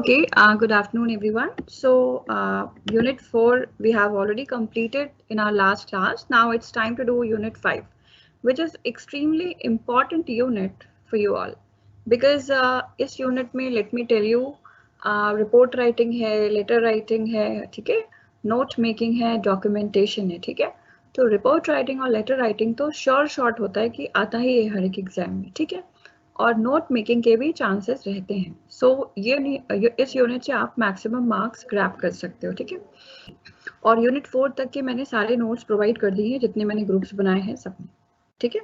Okay, good afternoon, everyone. So, Unit 4 we have already completed in our last class. Now it's time to do Unit 5, which is extremely important unit for you all. Because इस unit में let me tell you, report writing है, letter writing है, ठीक है, note making है, documentation है, ठीक है. तो report writing और letter writing तो short होता है कि आता ही है हर एक एग्जाम में, ठीक है. और नोट मेकिंग के भी चांसेस रहते हैं. सो इस यूनिट से आप मैक्सिमम मार्क्स ग्रैब कर सकते हो, ठीक है. और यूनिट 4 तक के मैंने सारे नोट्स प्रोवाइड कर दिए हैं जितने मैंने ग्रुप्स बनाए हैं सब में, ठीक है.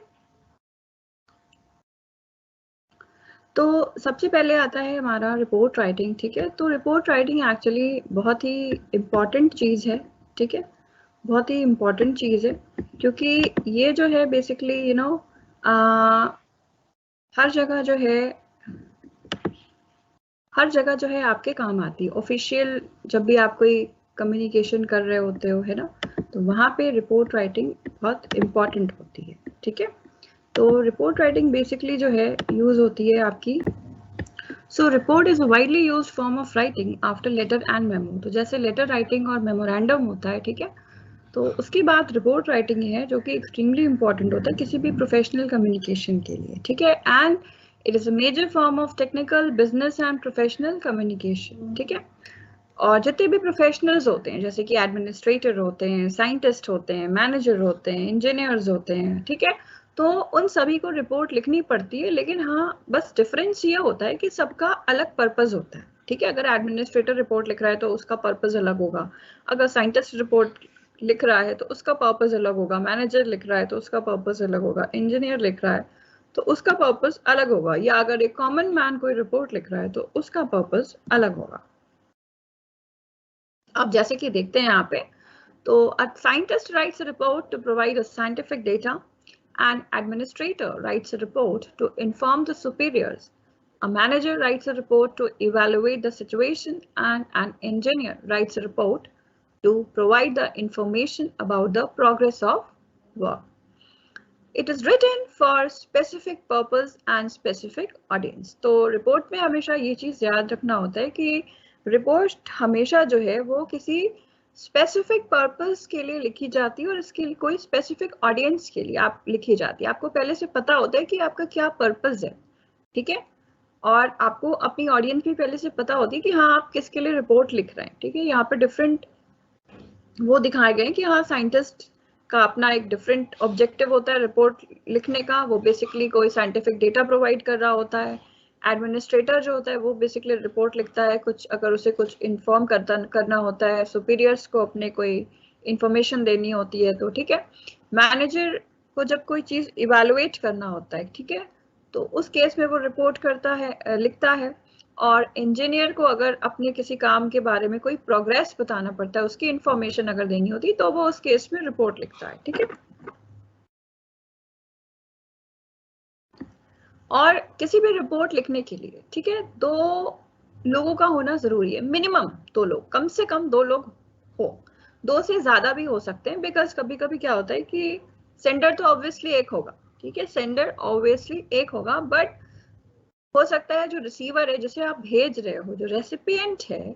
तो सबसे पहले आता है हमारा रिपोर्ट राइटिंग, ठीक है. तो रिपोर्ट राइटिंग एक्चुअली बहुत ही इम्पॉर्टेंट चीज़ है, ठीक है, बहुत ही इम्पॉर्टेंट चीज़ है, क्योंकि ये जो है बेसिकली हर जगह जो है आपके काम आती है. ऑफिशियल जब भी आप कोई कम्युनिकेशन कर रहे होते हो, है ना, तो वहाँ पे रिपोर्ट राइटिंग बहुत इम्पॉर्टेंट होती है, ठीक है. तो रिपोर्ट राइटिंग बेसिकली जो है यूज होती है आपकी. So report is a widely used form of writing after letter and memo. तो जैसे लेटर राइटिंग और मेमोरेंडम होता है, ठीक है, तो उसकी बात रिपोर्ट राइटिंग है जो कि एक्सट्रीमली इम्पॉर्टेंट होता है किसी भी प्रोफेशनल कम्युनिकेशन के लिए, ठीक है. And it is a major form of technical business and professional communication, ठीक है. और जितने भी प्रोफेशनल्स होते हैं जैसे कि एडमिनिस्ट्रेटर होते हैं, साइंटिस्ट होते हैं, मैनेजर होते हैं, इंजीनियर्स होते हैं, ठीक है, तो उन सभी को रिपोर्ट लिखनी पड़ती है. लेकिन हाँ, बस डिफरेंस ये होता है कि सबका अलग पर्पस होता है, ठीक है. अगर एडमिनिस्ट्रेटर रिपोर्ट लिख रहा है तो उसका पर्पस अलग होगा, अगर साइंटिस्ट रिपोर्ट लिख रहा है तो उसका पर्पस अलग होगा, मैनेजर लिख रहा है तो उसका पर्पस अलग होगा, इंजीनियर लिख रहा है तो उसका पर्पस अलग होगा, या अगर एक कॉमन मैन कोई रिपोर्ट लिख रहा है तो उसका पर्पस अलग होगा. अब जैसे कि देखते हैं यहाँ पे, तो a scientist writes a report to provide a scientific data, an administrator writes a report to inform the superiors, a manager writes a report to evaluate the situation, and an engineer writes a report to provide the information about the progress of work. It is written for specific purpose and specific audience. तो report में हमेशा ये चीज़ याद रखना होता है कि report हमेशा जो है वो किसी स्पेसिफिक पर्पस के लिए लिखी जाती है और इसके लिए कोई स्पेसिफिक ऑडियंस के लिए आप लिखी जाती है. आपको पहले से पता होता है कि आपका क्या पर्पस है, ठीक है, और आपको अपनी ऑडियंस भी पहले से पता होती है कि हाँ आप किसके लिए रिपोर्ट लिख रहे हैं, ठीक है. यहाँ पे डिफरेंट वो दिखाए गए हैं कि हाँ साइंटिस्ट का अपना एक डिफरेंट ऑब्जेक्टिव होता है रिपोर्ट लिखने का, वो बेसिकली कोई साइंटिफिक डेटा प्रोवाइड कर रहा होता है. एडमिनिस्ट्रेटर जो होता है वो बेसिकली रिपोर्ट लिखता है कुछ, अगर उसे कुछ इन्फॉर्म करना होता है, सुपीरियर्स को अपने कोई इंफॉर्मेशन देनी होती है तो, ठीक है. मैनेजर को जब कोई चीज़ इवेलुएट करना होता है, ठीक है, तो उस केस में वो रिपोर्ट करता है, लिखता है. और इंजीनियर को अगर अपने किसी काम के बारे में कोई प्रोग्रेस बताना पड़ता है, उसकी इंफॉर्मेशन अगर देनी होती तो वो उस केस में रिपोर्ट लिखता है, ठीक है. और किसी भी रिपोर्ट लिखने के लिए, ठीक है, 2 लोगों का होना जरूरी है, मिनिमम 2 लोग, कम से कम 2 लोग हो. 2 से ज्यादा भी हो सकते हैं, बिकॉज कभी कभी क्या होता है कि सेंडर तो ऑब्वियसली एक होगा, ठीक है, सेंडर ऑब्वियसली एक होगा, बट हो सकता है जो रिसीवर है जिसे आप भेज रहे हो, जो रेसिपिएंट है,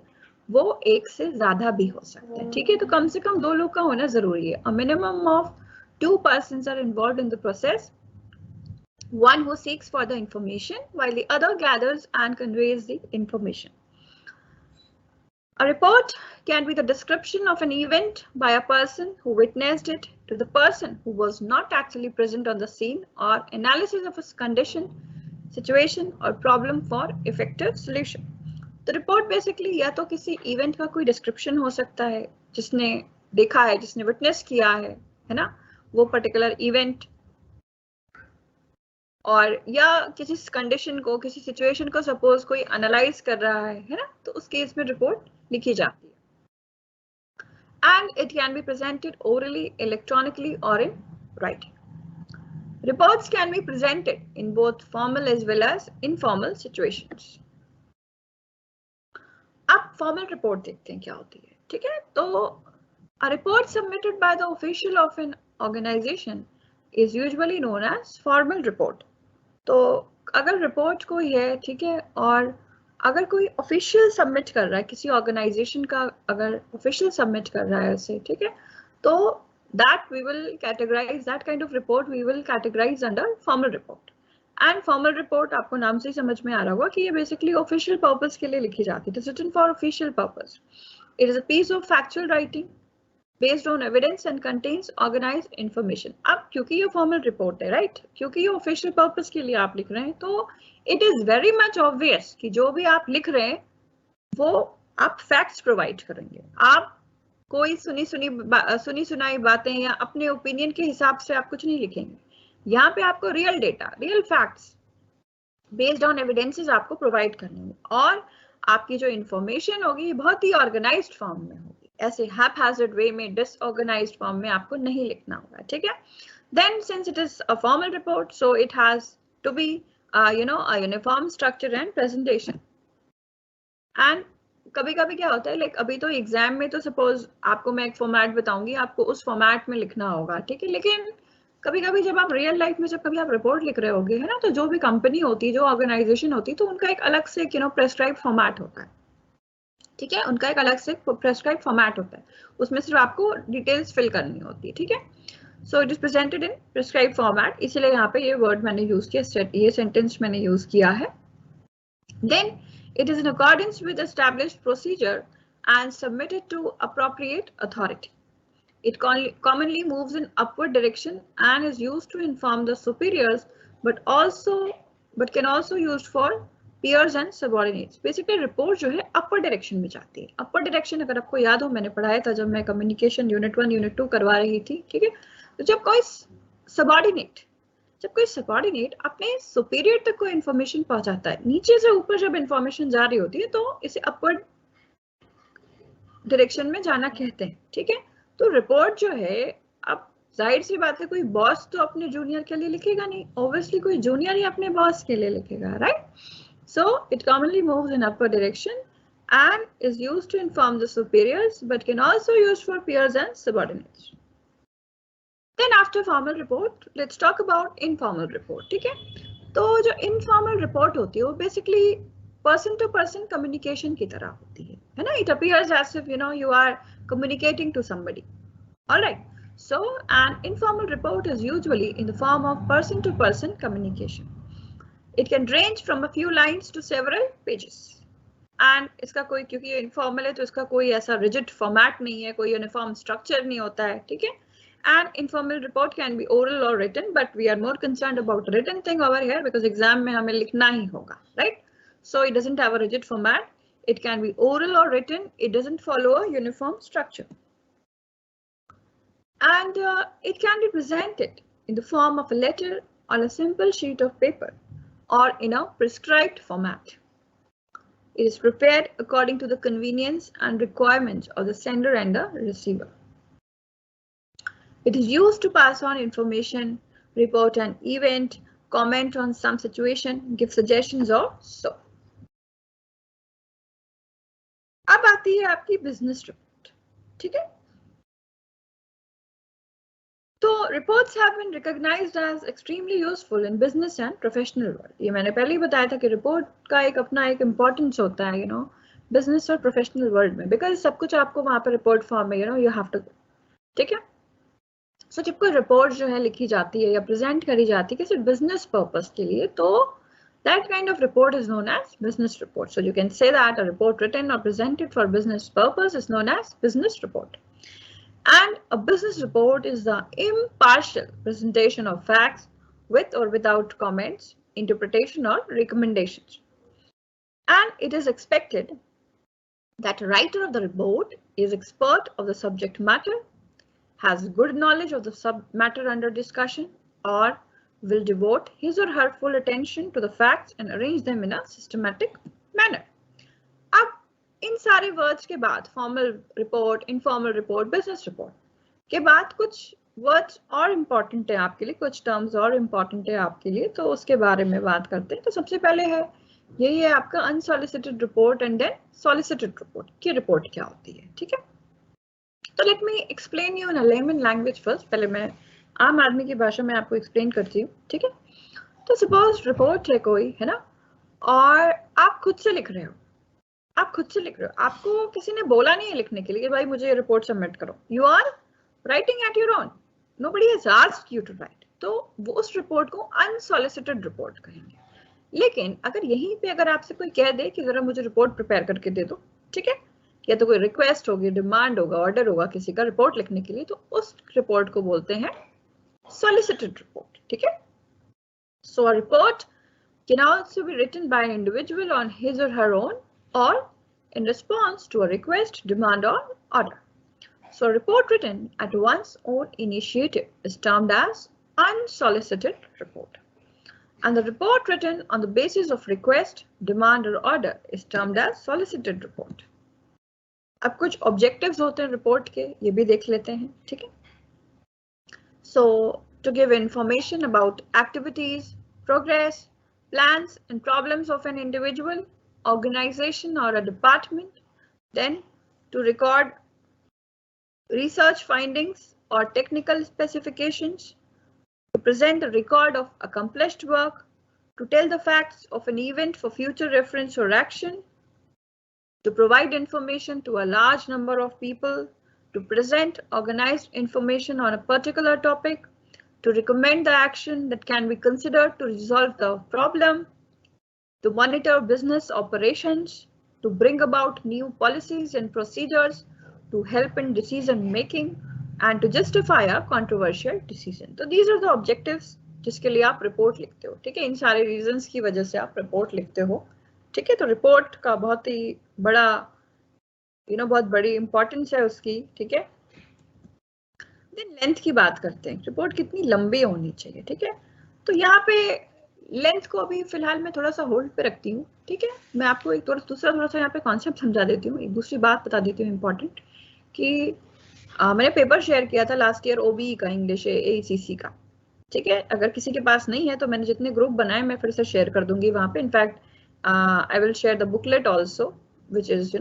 वो एक से ज्यादा भी हो सकता है, ठीक है. तो कम से कम 2 लोग का होना जरूरी है. A minimum of 2 persons are involved in the process, one who seeks for the information while the other gathers and conveys the information. A report can be the description of an event by a person who witnessed it to the person who was not actually present on the scene, or analysis of a condition, situation or problem for effective solution. तो report basically या तो किसी event का कोई description हो सकता है जिसने देखा है, जिसने विटनेस किया है ना, वो पर्टिकुलर इवेंट, और या किसी कंडीशन को, किसी सिचुएशन को सपोज कोई एनालाइज कर रहा है ना, तो उस केस में रिपोर्ट लिखी जाती है. And it can be presented orally, electronically और in writing. Reports can be presented in both formal as well as informal situations. अब फॉर्मल रिपोर्ट देखते हैं क्या होती है, ठीक है. तो a report submitted by the official of an organization is usually known as formal report. तो अगर रिपोर्ट कोई है, ठीक है, और अगर कोई ऑफिशियल सबमिट कर रहा है, किसी ऑर्गेनाइजेशन का अगर ऑफिशियल सबमिट कर रहा है उसे, ठीक है, तो that we will categorize, that kind of report we will categorize under formal report. And formal report आपको नाम से ही समझ में आ रहा होगा कि ये basically official purpose के लिए लिखी जाती है. It is written for official purpose. It is a piece of factual writing based on evidence and contains organized information. अब क्योंकि ये formal report है, right? क्योंकि ये official purpose के लिए आप लिख रहे हैं, तो it is very much obvious कि जो भी आप लिख रहे हैं वो आप facts provide करेंगे. आप कोई सुनी सुनाई बातें या अपने ओपिनियन के हिसाब से आप कुछ नहीं लिखेंगे. यहाँ पे आपको real data, real facts based on evidences आपको प्रोवाइड करने होंगे, और आपकी जो इंफॉर्मेशन होगी बहुत ही ऑर्गेनाइज्ड फॉर्म में होगी. ऐसे हैपहैज़र्ड वे में, डिसऑर्गेनाइज्ड फॉर्म में आपको नहीं लिखना होगा. ठीक है. Then since it is a formal report, so it has to be a uniform structure and presentation. And कभी कभी क्या होता है, लाइक अभी तो एग्जाम में तो सपोज आपको मैं एक फॉर्मेट बताऊंगी, आपको उस फॉर्मेट में लिखना होगा, ठीक है. लेकिन कभी कभी जब आप रियल लाइफ में जब कभी आप रिपोर्ट लिख रहे होगे, है ना, तो जो भी कंपनी होती है, जो ऑर्गेनाइजेशन होती है, तो उनका एक अलग से प्रेस्क्राइब फॉर्मेट होता है. ठीक है, उनका एक अलग से प्रेस्क्राइब फॉर्मेट होता है, उसमें सिर्फ आपको डिटेल्स फिल करनी होती है. ठीक है. So it is presented in prescribe format, इसलिए यहाँ पे ये वर्ड मैंने यूज किया, ये सेंटेंस मैंने यूज किया है. Then it is in accordance with established procedure and submitted to appropriate authority. It commonly moves in upward direction and is used to inform the superiors, but can also used for peers and subordinates. Basically report जो है upward direction में जाती है. upward direction अगर आपको याद हो, मैंने पढ़ाया था जब मैं communication unit 1 unit 2 करवा रही थी. ठीक है. तो जब कोई सबऑर्डिनेट अपने सुपीरियर तक कोई इंफॉर्मेशन पहुंचाता है, नीचे से ऊपर जब इंफॉर्मेशन जा रही होती है, तो इसे अपवर्ड डायरेक्शन में जाना कहते हैं. ठीक है. तो रिपोर्ट जो है, अब जाहिर सी बात है, कोई बॉस तो अपने जूनियर के लिए लिखेगा नहीं, ऑब्वियसली कोई जूनियर ही अपने बॉस के लिए लिखेगा, right. So it commonly moves in upward direction and is used to inform the superiors, but can also used for peers and subordinates. Then after formal report, let's talk about informal report. ठीक है. तो जो informal report होती है वो basically person to person communication की तरह होती है ना. It appears as if you are communicating to somebody. All right. So an informal report is usually in the form of person to person communication. It can range from a few lines to several pages. And इसका कोई, क्योंकि ये informal है तो इसका कोई ऐसा rigid format नहीं है, कोई uniform structure नहीं होता है. ठीक है. And informal report can be oral or written, but we are more concerned about written thing over here because exam में हमें लिखना ही होगा, right? So it doesn't have a rigid format. It can be oral or written. It doesn't follow a uniform structure. And it can be presented in the form of a letter on a simple sheet of paper or in a prescribed format. It is prepared according to the convenience and requirements of the sender and the receiver. It is used to pass on information, report an event, comment on some situation, give suggestions or so. अब आती है आपकी business report. ठीक है. तो reports have been recognized as extremely useful in business and professional world. ये मैंने पहले ही बताया था कि रिपोर्ट का एक अपना एक इम्पोर्टेंस होता है, बिजनेस और प्रोफेशनल वर्ल्ड में, बिकॉज सब कुछ आपको वहां पर रिपोर्ट फॉर्म में यू हैव टू. ठीक है. सो जब कोई रिपोर्ट जो है लिखी जाती है या प्रेजेंट करी जाती है किसी बिजनेस पर्पस के लिए, तो that kind of report is known as business report. So you can say that a report written or presented for business purpose is known as business report. And a business report is the impartial presentation of facts with or without comments, interpretation or recommendations. And it is expected that the writer of the report is expert of the subject matter, has good knowledge of the matter under discussion, or will devote his or her full attention to the facts and arrange them in a systematic manner. अब इन सारे words के बाद formal report, informal report, business report के बाद कुछ words और important है आपके लिए, कुछ टर्म्स और इम्पॉर्टेंट है आपके लिए, तो उसके बारे में बात करते हैं. तो सबसे पहले है यही है आपका unsolicited report and then solicited report की रिपोर्ट क्या होती है. ठीक है. तो let me explain you in a layman language first. पहले मैं आम आदमी की भाषा में आपको एक्सप्लेन करती हूँ. ठीक है. तो सपोज रिपोर्ट है कोई, है ना, और आप खुद से लिख रहे हो, आपको किसी ने बोला नहीं है लिखने के लिए कि भाई मुझे ये रिपोर्ट सबमिट करो, you are writing at your own, nobody has asked you to write, तो वो उस रिपोर्ट को अनसॉलिसिटेड रिपोर्ट कहेंगे। लेकिन अगर यहीं पे अगर आपसे कोई कह दे कि जरा मुझे रिपोर्ट प्रिपेयर करके दे दो, ठीक है, या तो कोई रिक्वेस्ट होगी, डिमांड होगा, ऑर्डर होगा किसी का रिपोर्ट लिखने के लिए, तो उस रिपोर्ट को बोलते हैं solicited report, ठीक है। So a report can also be written by an individual on his or her own or in response to a request, demand or order. So a report written at one's own initiative is termed as unsolicited report. And the report written on the basis of request, demand or order is termed as solicited report. अब कुछ objectives होते हैं report के, ये भी देख लेते हैं, ठीक है। So to give information about activities, progress, plans and problems of an individual, organization or a department, then to record research findings or technical specifications, to present a record of accomplished work, to tell the facts of an event for future reference or action, to provide information to a large number of people, to present organized information on a particular topic, to recommend the action that can be considered to resolve the problem, to monitor business operations, to bring about new policies and procedures, to help in decision making, and to justify a controversial decision. So these are the objectives जिसके लिए आप report लिखते हो, ठीक है। इन सारे reasons की वजह से आप रिपोर्ट लिखते हो, ठीक है। तो रिपोर्ट का बहुत ही बड़ा बहुत बड़ी इंपॉर्टेंस है उसकी, ठीक है। देन लेंथ की बात करते हैं, रिपोर्ट कितनी लंबी होनी चाहिए, ठीक है। तो यहाँ पे लेंथ को अभी फिलहाल मैं थोड़ा सा होल्ड पे रखती हूँ, ठीक है। मैं आपको एक दूसरा थोड़ा सा यहाँ पे कॉन्सेप्ट समझा देती हूँ, एक दूसरी बात बता देती हूँ इंपॉर्टेंट, कि मैंने पेपर शेयर किया था लास्ट ईयर OBE का, इंग्लिश AECC का, ठीक है। अगर किसी के पास नहीं है तो मैंने जितने ग्रुप बनाए मैं फिर से शेयर कर दूंगी वहाँ पे। In fact I will share the booklet also which is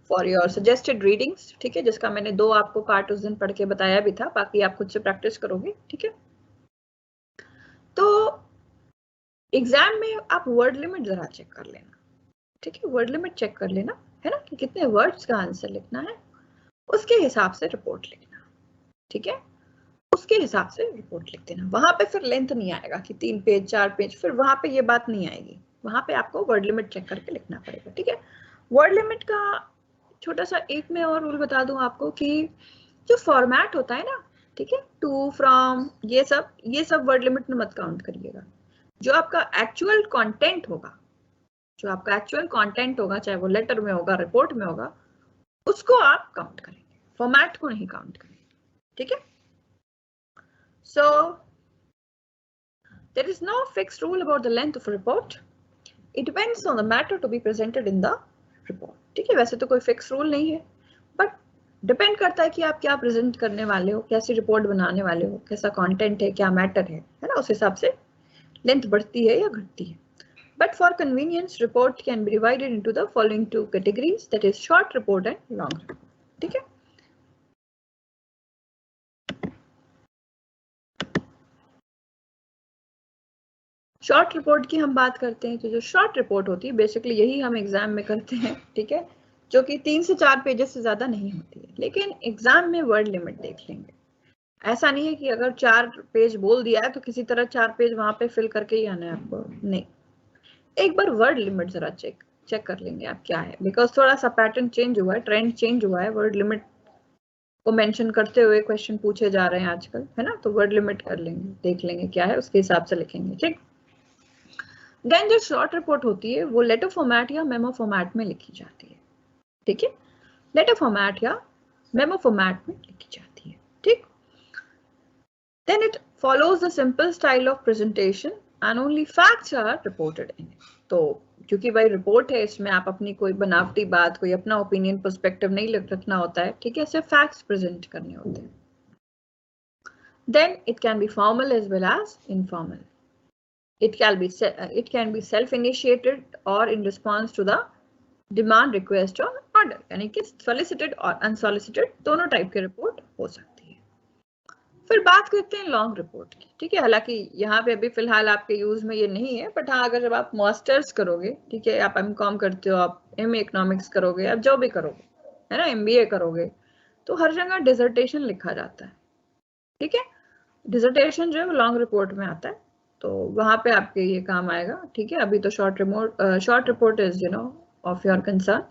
for your suggested readings, ठीक है, जिसका मैंने 2 आपको पार्ट उस दिन पढ़ के बताया भी था, बाकी आप खुद से प्रैक्टिस करोगे, ठीक है। तो एग्जाम में आप वर्ड लिमिट जरा चेक कर लेना, ठीक है, वर्ड लिमिट चेक कर लेना, है ना, कि कितने वर्ड्स का आंसर लिखना है, उसके हिसाब से रिपोर्ट लिखना, ठीक है, उसके हिसाब से रिपोर्ट लिख देना। वहां पे फिर लेंथ नहीं आएगा कि 3 पेज 4 पेज, फिर वहां पे ये बात नहीं आएगी, वहां पे आपको वर्ड लिमिट चेक करके लिखना पड़ेगा, ठीक है। वर्ड लिमिट का छोटा सा एक मैं और रूल बता दूं आपको, कि जो फॉर्मेट होता है ना, ठीक है, टू, फ्रॉम, ये सब वर्ड लिमिट में मत काउंट करिएगा। जो आपका एक्चुअल कंटेंट होगा, चाहे वो लेटर में होगा, रिपोर्ट में होगा, उसको आप काउंट करेंगे, फॉर्मेट को नहीं काउंट करेंगे, ठीक है। So there is no fixed rule about the length of a report. It depends on the matter to be presented in the report. ठीक है, वैसे तो कोई फिक्स रूल नहीं है, बट डिपेंड करता है कि आप क्या प्रेजेंट करने वाले हो, कैसी रिपोर्ट बनाने वाले हो, कैसा कंटेंट है, क्या मैटर है ना, उस हिसाब से लेंथ बढ़ती है या घटती है। But for convenience, report can be divided into the following 2 categories, that is short report and long report. ठीक है। शॉर्ट रिपोर्ट की हम बात करते हैं, तो जो शॉर्ट रिपोर्ट होती है बेसिकली यही हम एग्जाम में करते हैं, ठीक है, जो कि 3 से 4 पेजेस से ज्यादा नहीं होती है। लेकिन एग्जाम में वर्ड लिमिट देख लेंगे, ऐसा नहीं है कि अगर 4 पेज बोल दिया है तो किसी तरह 4 पेज वहां पे फिल करके ही आना है आपको, नहीं, एक बार वर्ड लिमिट जरा चेक कर लेंगे आप क्या है, बिकॉज थोड़ा सा पैटर्न चेंज हुआ है, ट्रेंड चेंज हुआ है, वर्ड लिमिट को मेंशन करते हुए क्वेश्चन पूछे जा रहे हैं आजकल, है ना। तो वर्ड लिमिट कर लेंगे, देख लेंगे क्या है, उसके हिसाब से लिखेंगे, ठीक। देन जो शॉर्ट रिपोर्ट होती है वो लेटर फॉर्मेट या मेमो फॉर्मेट में लिखी जाती है, ठीक है, लेटर फॉर्मेट या मेमो फॉर्मेट में लिखी जाती है, ठीक। Then it follows the simple style of presentation and only facts are reported in it. तो क्योंकि भाई रिपोर्ट है, इसमें आप अपनी कोई बनावटी बात, कोई अपना ओपिनियन पर्सपेक्टिव नहीं रखना होता है, ठीक है, सिर्फ फैक्ट्स प्रेजेंट करने होते हैं। Then it can be formal as well as informal. It can be self-initiated or in response to the demand, request or order, यानी कि solicited और unsolicited दोनों टाइप के रिपोर्ट हो सकती है. फिर बात करते हैं लॉन्ग रिपोर्ट की, ठीक है। हालांकि यहाँ पे अभी फिलहाल आपके यूज में ये नहीं है, बट हाँ अगर जब आप मास्टर्स करोगे, ठीक है, आप एमकॉम करते हो, आप एमए इकोनॉमिक्स करोगे, आप जो भी करोगे, है ना, एमबीए करोगे, तो हर जगह डिसर्टेशन लिखा जाता है, ठीक है। डिसर्टेशन जो है वो लॉन्ग रिपोर्ट में आता है, तो वहां पे आपके ये काम आएगा, ठीक है। अभी तो short report is of your concern.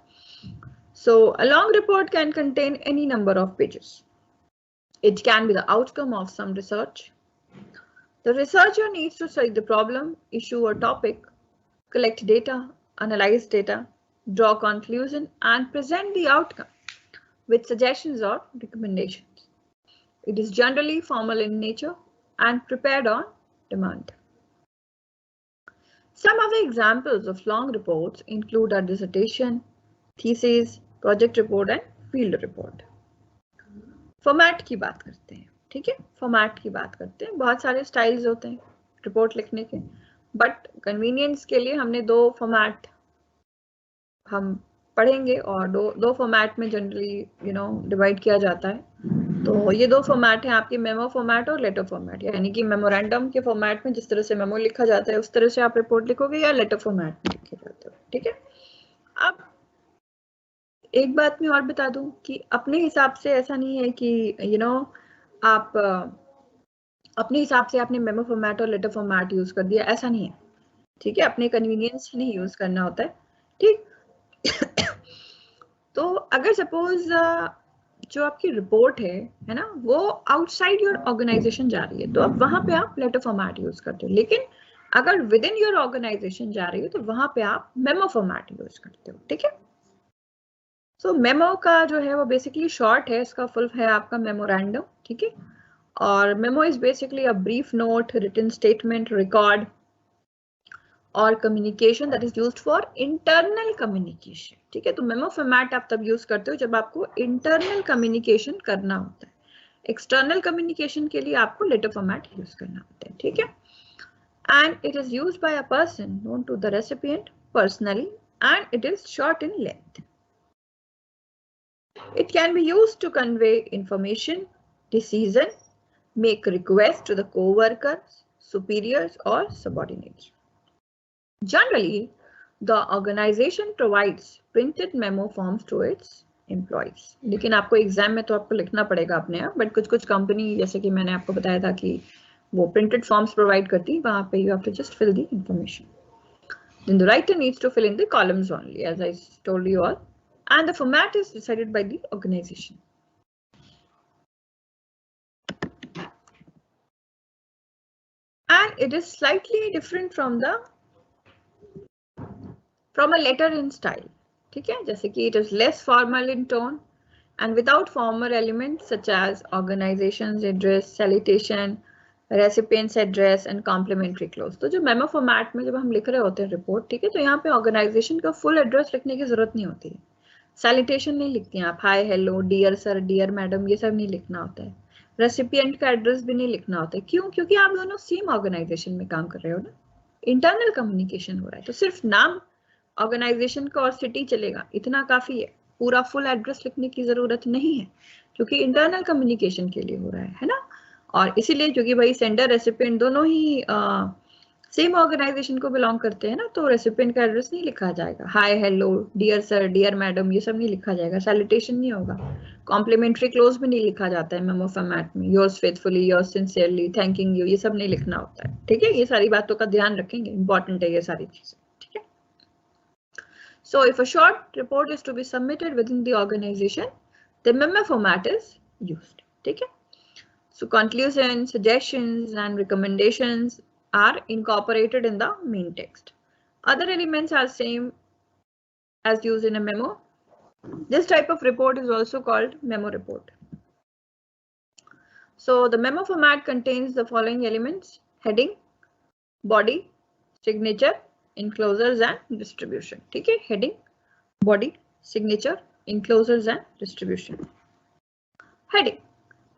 So a long report can contain any number of pages. It can be the outcome of some research. The researcher needs to study the problem, issue or topic, collect data, analyze data, draw conclusion, and present the outcome with suggestions or recommendations. It is generally formal in nature and prepared on demand. Some of the examples of long reports include a dissertation, thesis, project report, and field report. Format की बात करते हैं, ठीक है। Format की बात करते हैं, बहुत सारे स्टाइल्स होते हैं रिपोर्ट लिखने के, बट कन्वीनियंस के लिए हमने दो फॉर्मेट हम पढ़ेंगे, और दो फॉर्मेट में जनरली डिवाइड किया जाता है। तो ये दो फॉर्मेट हैं आपके, मेमो फॉर्मेट और लेटर फॉर्मेट, यानी कि मेमोरेंडम के फॉर्मेट में जिस तरह से मेमो लिखा जाता है उस तरह से आप रिपोर्ट लिखोगे, या लेटर फॉर्मेट में लिखे जाते हो, ठीक है। अब एक बात मैं और बता दूं कि अपने हिसाब से ऐसा नहीं है कि आप अपने हिसाब से आपने मेमो फॉर्मेट और लेटर फॉर्मेट यूज कर दिया, ऐसा नहीं है, ठीक है। अपने कन्वीनियंस से नहीं यूज करना होता है, ठीक। तो अगर सपोज जो आपकी रिपोर्ट है ना, वो आउटसाइड योर ऑर्गेनाइजेशन जा रही है, तो अब वहां पे आप लेटर फॉर्मेट यूज करते हो, लेकिन अगर विद इन योर ऑर्गेनाइजेशन जा रही है तो वहां पे आप मेमो फॉर्मेट यूज करते हो, ठीक है। सो मेमो का जो है वो बेसिकली शॉर्ट है, इसका फुल है आपका मेमोरेंडम, ठीक है। और memo is basically a brief note, written statement, record और communication that is used for internal communication, ठीक है। तो मेमो फॉर्मेट आप तब यूज करते हो जब आपको इंटरनल कम्युनिकेशन करना होता है, एक्सटर्नल कम्युनिकेशन के लिए आपको लेटर फॉर्मेट यूज करना होता है, ठीक है। And it is used by a person known to the recipient personally and it is short in length. It can be used to convey information, decision, make requests to the co-workers, superiors, or subordinates. Generally, the organization provides printed memo forms to its employees. लेकिन आपको exam में तो आपको लिखना पड़ेगा अपने आप, but कुछ कंपनी जैसे कि मैंने आपको बताया था कि वो प्रिंटेड फॉर्म्स प्रोवाइड करती है, वहां पे you have to just fill the information. Then the writer needs to fill in the columns only, as I told you all. And the format is decided by the organization. And it is slightly different from a letter in style, ठीक है। जैसे कि it is less formal in tone and without formal elements such as organization's address, salutation, recipient's address and complimentary clause. तो जो memo format में जब हम लिख रहे होते हैं रिपोर्ट, ठीक है, तो यहाँ पे ऑर्गेनाइजेशन का फुल एड्रेस लिखने की जरूरत नहीं होती है, सैल्यूटेशन नहीं लिखती हैं आप, hi, hello, dear sir, dear madam, ये सब नहीं लिखना होता है, रेसिपिएंट का एड्रेस भी नहीं लिखना होता है। क्यों? क्योंकि आप दोनों सेम ऑर्गेनाइजेशन में काम कर रहे हो ना, इंटरनल कम्युनिकेशन हो रहा है, तो सिर्फ नाम ऑर्गेनाइजेशन का और सिटी चलेगा, इतना काफी है, पूरा फुल एड्रेस लिखने की जरूरत नहीं है, क्योंकि इंटरनल कम्युनिकेशन के लिए हो रहा है ना। और इसीलिए क्योंकि भाई सेंडर रेसिपिएंट दोनों ही सेम ऑर्गेनाइजेशन को बिलोंग करते हैं ना, तो रेसिपिएंट का एड्रेस नहीं लिखा जाएगा, hi, hello, dear sir, dear madam, ये सब नहीं लिखा जाएगा, सैल्यूटेशन नहीं होगा, कॉम्प्लीमेंट्री क्लोज भी नहीं लिखा जाता है मेमो फॉर्मेट में, yours faithfully, yours sincerely, thanking you, ये सब नहीं लिखना होता है, ठीक है। ये सारी बातों का ध्यान रखेंगे, इंपॉर्टेंट है ये सारी चीजें, ठीक है। So if a short report is to be submitted within the organization, the memo format is used, ठीक है। So conclusions, suggestions, and recommendations are incorporated in the main text. Other elements are same as used in a memo. This type of report is also called memo report. So the memo format contains the following elements: heading, body, signature, enclosures, and distribution. ठीक है, heading, body, signature, enclosures, and distribution. Heading.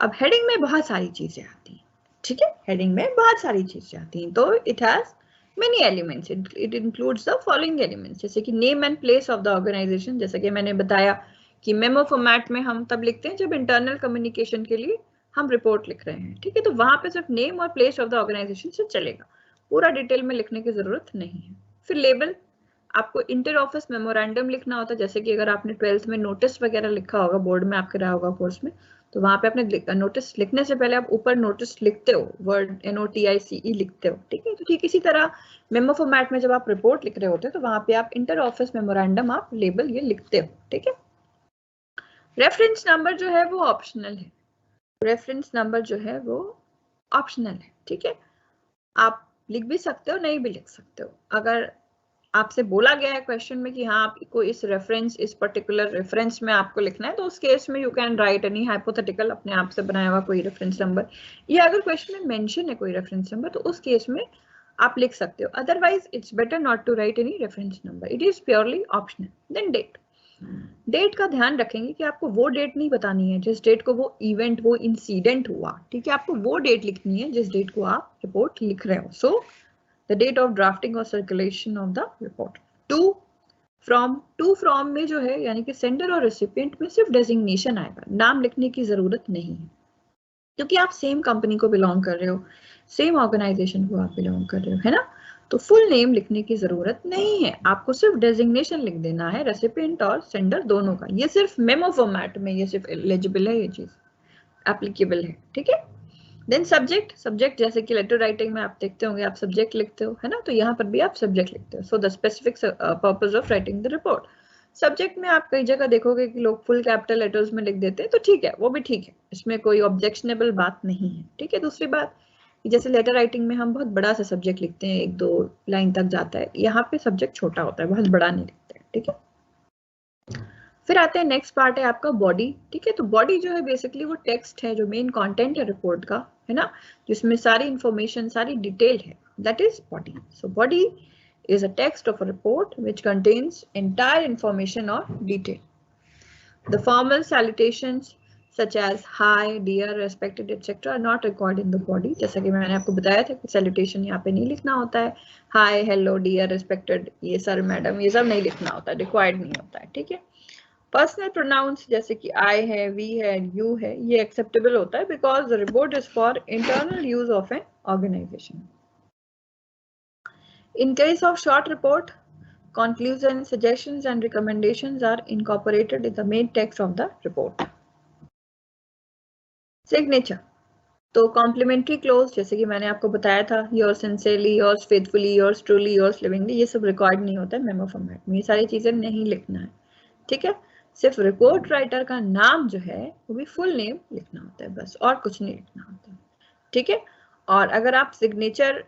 अब heading में बहुत सारी चीजें आती हैं, ठीक है, हेडिंग में बहुत सारी चीजें आती हैं, तो it has many elements, it includes the following elements, जैसे कि name and place of the organization, जैसे कि मैंने बताया कि मेमो फॉर्मेट में हम तब लिखते हैं जब इंटरनल कम्युनिकेशन के लिए हम रिपोर्ट लिख रहे हैं, ठीक है, तो वहां पे सिर्फ नेम और प्लेस ऑफ द ऑर्गेनाइजेशन से चलेगा, पूरा डिटेल में लिखने की जरूरत नहीं है। फिर लेबल, आपको इंटर ऑफिस मेमोरेंडम लिखना होता है, जैसे कि अगर आपने 12th में नोटिस वगैरह लिखा होगा, बोर्ड में आपके रहा होगा कोर्स में, तो वहां पे आपने नोटिस लिखने से पहले आप ऊपर नोटिस लिखते हो, वर्ड NOTICE लिखते हो, ठीक है। तो ठीक इसी तरह मेमो फॉर्मेट में जब आप रिपोर्ट लिख रहे होते हो तो वहां पे आप इंटर ऑफिस मेमोरेंडम आप लेबल ये लिखते हो, ठीक है। रेफरेंस नंबर जो है वो ऑप्शनल है, रेफरेंस नंबर जो है वो ऑप्शनल है, ठीक है। आप लिख भी सकते हो, नहीं भी लिख सकते हो। अगर आपसे बोला गया है क्वेश्चन में कि हाँ आपको इस रेफरेंस, इस पर्टिकुलर रेफरेंस में आपको लिखना है, तो उस केस में you can write any hypothetical, अपने आप से बनाया हुआ कोई रेफरेंस नंबर, या अगर क्वेश्चन में मेंशन है कोई रेफरेंस नंबर तो उस केस में आप लिख सकते हो। Otherwise it's better not to write any reference number, it is purely optional. Then date, date का ध्यान रखेंगे कि आपको वो डेट नहीं बतानी है जिस डेट को वो इवेंट, वो इंसिडेंट हुआ, ठीक है, आपको वो डेट लिखनी है जिस डेट को आप रिपोर्ट लिख रहे हो। सो the date of drafting or circulation of the report. To from में जो है यानी कि सेंडर और रेसिपिएंट में सिर्फ डेजिग्नेशन आएगा, नाम लिखने की जरूरत नहीं है, क्योंकि आप सेम कंपनी को बिलोंग कर रहे हो, सेम ऑर्गेनाइजेशन को आप बिलोंग कर रहे हो, है ना। तो फुल नेम लिखने की जरूरत नहीं है, आपको सिर्फ डेजिग्नेशन लिख देना है, रेसिपिएंट और सेंडर दोनों का। ये सिर्फ मेमो फॉर्मेट में ये सिर्फ एलिजिबल है, ये चीज एप्लीकेबल है, ठीक है। देन सब्जेक्ट, सब्जेक्ट जैसे कि लेटर राइटिंग में आप देखते होंगे आप सब्जेक्ट लिखते हो, है ना, तो यहाँ पर भी आप सब्जेक्ट लिखते हो। So the specific purpose of writing the report. Subject में आप कई जगह देखोगे कि लोग फुल कैपिटल लेटर्स में लिख देते हैं, तो ठीक है, वो भी ठीक है, इसमें कोई ऑब्जेक्शनेबल बात नहीं है, ठीक है। दूसरी बात, जैसे लेटर राइटिंग में हम बहुत बड़ा सा सब्जेक्ट लिखते हैं, 1-2 लाइन तक जाता है, यहाँ पे सब्जेक्ट छोटा होता है, बहुत बड़ा नहीं लिखते हैं, ठीक है। फिर आते हैं नेक्स्ट पार्ट है आपका बॉडी, ठीक है। तो बॉडी जो है बेसिकली वो टेक्स्ट है, जो मेन कंटेंट है रिपोर्ट का, है ना, जिसमें सारी इंफॉर्मेशन, सारी डिटेल है, that is body. So body is a text of a report which contains entire information or detail. The formal salutations such as hi, dear, respected, etc. are not recorded in the body. जैसा कि मैंने आपको बताया था कि salutation यहाँ पे नहीं लिखना होता है, hi, hello, dear, respected, ये सर मैडम ये सब नहीं लिखना होता है, रिक्वायर्ड नहीं होता है, ठीक है। पर्सनल प्रोनाउंस जैसे कि आई है, वी है, यू है, ये एक्सेप्टेबल होता है because the report is for internal use of an organization. In case of short report, conclusions, suggestions and recommendations are incorporated in the main text of the report. Signature, तो complimentary close जैसे कि मैंने आपको बताया था, yours sincerely, yours faithfully, yours truly, yours lovingly, ये सब record नहीं होता है मेमो फॉर्मेट में, ये सारी चीजें नहीं लिखना है, ठीक है। सिर्फ रिपोर्ट राइटर का नाम जो है वो भी फुल नेम लिखना होता है बस, और कुछ नहीं लिखना होता है, ठीक है। और अगर आप सिग्नेचर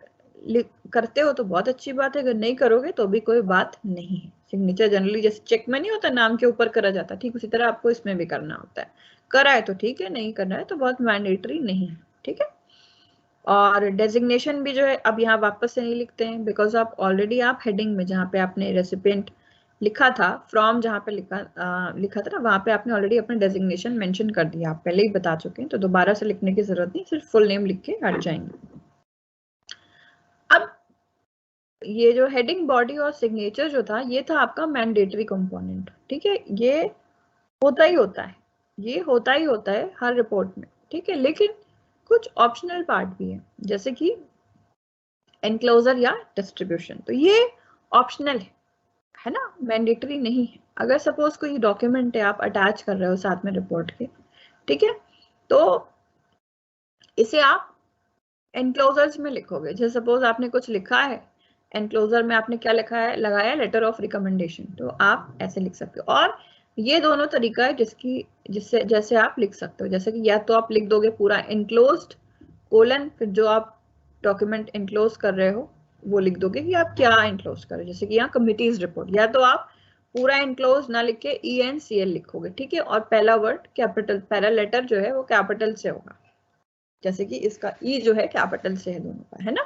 करते हो तो बहुत अच्छी बात है, अगर नहीं करोगे तो भी कोई बात नहीं है। सिग्नेचर जनरली जैसे चेक में नहीं होता नाम के ऊपर करा जाता, ठीक उसी तरह आपको इसमें भी करना होता है, करा है तो ठीक है, नहीं करना है तो बहुत मैंडेटरी नहीं है, ठीक है। और डेजिग्नेशन भी जो है अब यहाँ वापस से नहीं लिखते हैं, बिकॉज आप ऑलरेडी आप हेडिंग में जहाँ पे आपने रेसिपिएंट लिखा था, फ्रॉम जहाँ पे लिखा था ना, वहाँ पे आपने ऑलरेडी अपना डेजिग्नेशन मेंशन कर दिया, आप पहले ही बता चुके हैं, तो दोबारा से लिखने की जरूरत नहीं, सिर्फ फुल नेम लिख के हट जाएंगे। अब ये जो हेडिंग, बॉडी और सिग्नेचर जो था, ये था आपका मैंडेटरी कंपोनेंट, ठीक है, ये होता ही होता है, ये होता ही होता है हर रिपोर्ट में, ठीक है। लेकिन कुछ ऑप्शनल पार्ट भी है, जैसे कि एनक्लोजर या डिस्ट्रीब्यूशन, तो ये ऑप्शनल है ना, मैंडेटरी नहीं है। अगर सपोज कोई डॉक्यूमेंट है आप अटैच कर रहे हो साथ में रिपोर्ट के, ठीक है, तो इसे आप एनक्लोजर्स में लिखोगे। जैसे सपोज आपने कुछ लिखा है, एनक्लोजर में आपने क्या लिखा है, लगाया लेटर ऑफ रिकमेंडेशन, तो आप ऐसे लिख सकते हो। और ये दोनों तरीका है जिससे जैसे आप लिख सकते हो, जैसे कि या तो आप लिख दोगे पूरा एनक्लोज्ड कोलन, फिर जो आप डॉक्यूमेंट एनक्लोज कर रहे हो वो लिख दोगे कि आप क्या एनक्लोज कर रहे हो, जैसे कि यहाँ कमिटीज रिपोर्ट, या तो आप पूरा एनक्लोज ना लिख के ENCL लिखोगे, ठीक है, और पहला वर्ड कैपिटल, पहला लेटर जो है वो कैपिटल से होगा, जैसे कि इसका ई जो है कैपिटल से है दोनों का, है ना,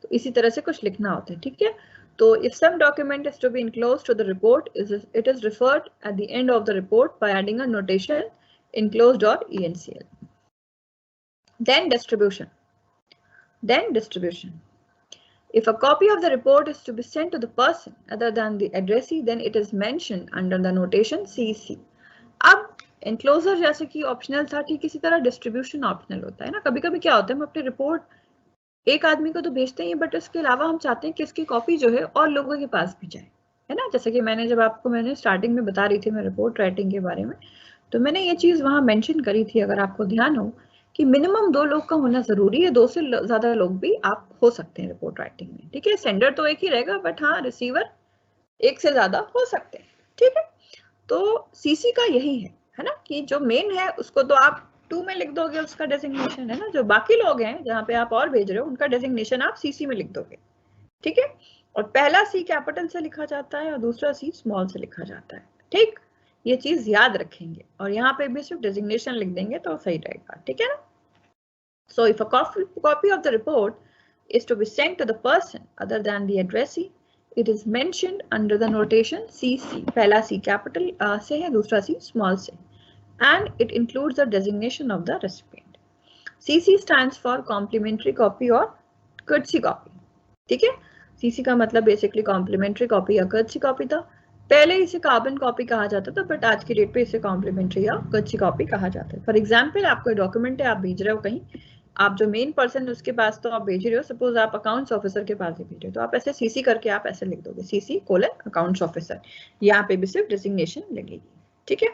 तो इसी तरह से कुछ लिखना होता है, ठीक है। तो if some document is to be enclosed to the report, it is referred at the end of the report by adding a notation enclosed or ENCL. Then distribution. If a copy of the report is to be sent to the person other than the addressee, then it is mentioned under the notation CC. अब enclosure जैसे कि optional था, ठीक इसी तरह distribution optional होता है ना। कभी कभी क्या होता है, हम अपनी रिपोर्ट एक आदमी को तो भेजते हैं, बट उसके अलावा हम चाहते हैं कि इसकी कॉपी जो है और लोगों के पास भी जाए, है ना। जैसे कि मैंने स्टार्टिंग में बता रही थी मैं रिपोर्ट राइटिंग के बारे में, तो मैंने ये चीज वहां मेंशन करी थी, अगर आपको ध्यान हो, कि मिनिमम 2 लोग का होना जरूरी है, 2 से ज्यादा लोग भी आप हो सकते हैं रिपोर्ट राइटिंग में, ठीक है। सेंडर तो एक ही रहेगा, बट हाँ रिसीवर एक से ज्यादा हो सकते हैं, ठीक है। तो सीसी का यही है ना, कि जो मेन है उसको तो आप 2 में लिख दोगे, उसका डेजिग्नेशन, है ना। जो बाकी लोग हैं जहाँ पे आप और भेज रहे हो, उनका डेजिग्नेशन आप सीसी में लिख दोगे, ठीक है। और पहला सी कैपिटल से लिखा जाता है और दूसरा सी स्मॉल से लिखा जाता है, ठीक। ये चीज याद रखेंगे, और यहाँ पे भी सिर्फ डेजिग्नेशन लिख देंगे तो सही रहेगा, ठीक है ना। So if a copy of the report is to be sent to the person other than the addressee, it is mentioned under the notation CC. पहला C capital से है, दूसरा C small से, and it includes the designation of the recipient. CC stands for complimentary copy or courtesy copy. ठीक है, CC का मतलब basically complementary copy या courtesy कॉपी था। पहले इसे कार्बन कॉपी कहा जाता था, बट आज की डेट पे इसे कॉम्प्लीमेंट्री या courtesy कॉपी कहा जाता है। फॉर एग्जाम्पल, आपको डॉक्यूमेंट है, आप भेज रहे हो कहीं, आप जो मेन पर्सन उसके पास तो आप भेज रहे हो, सपोज आप अकाउंट्स ऑफिसर के पास ही भेज रहे हो, तो आप ऐसे सीसी करके आप ऐसे लिख दोगे, सीसी कोलन अकाउंट्स ऑफिसर, यहाँ पे भी सिर्फ डेजिग्नेशन लगेगी, ठीक है।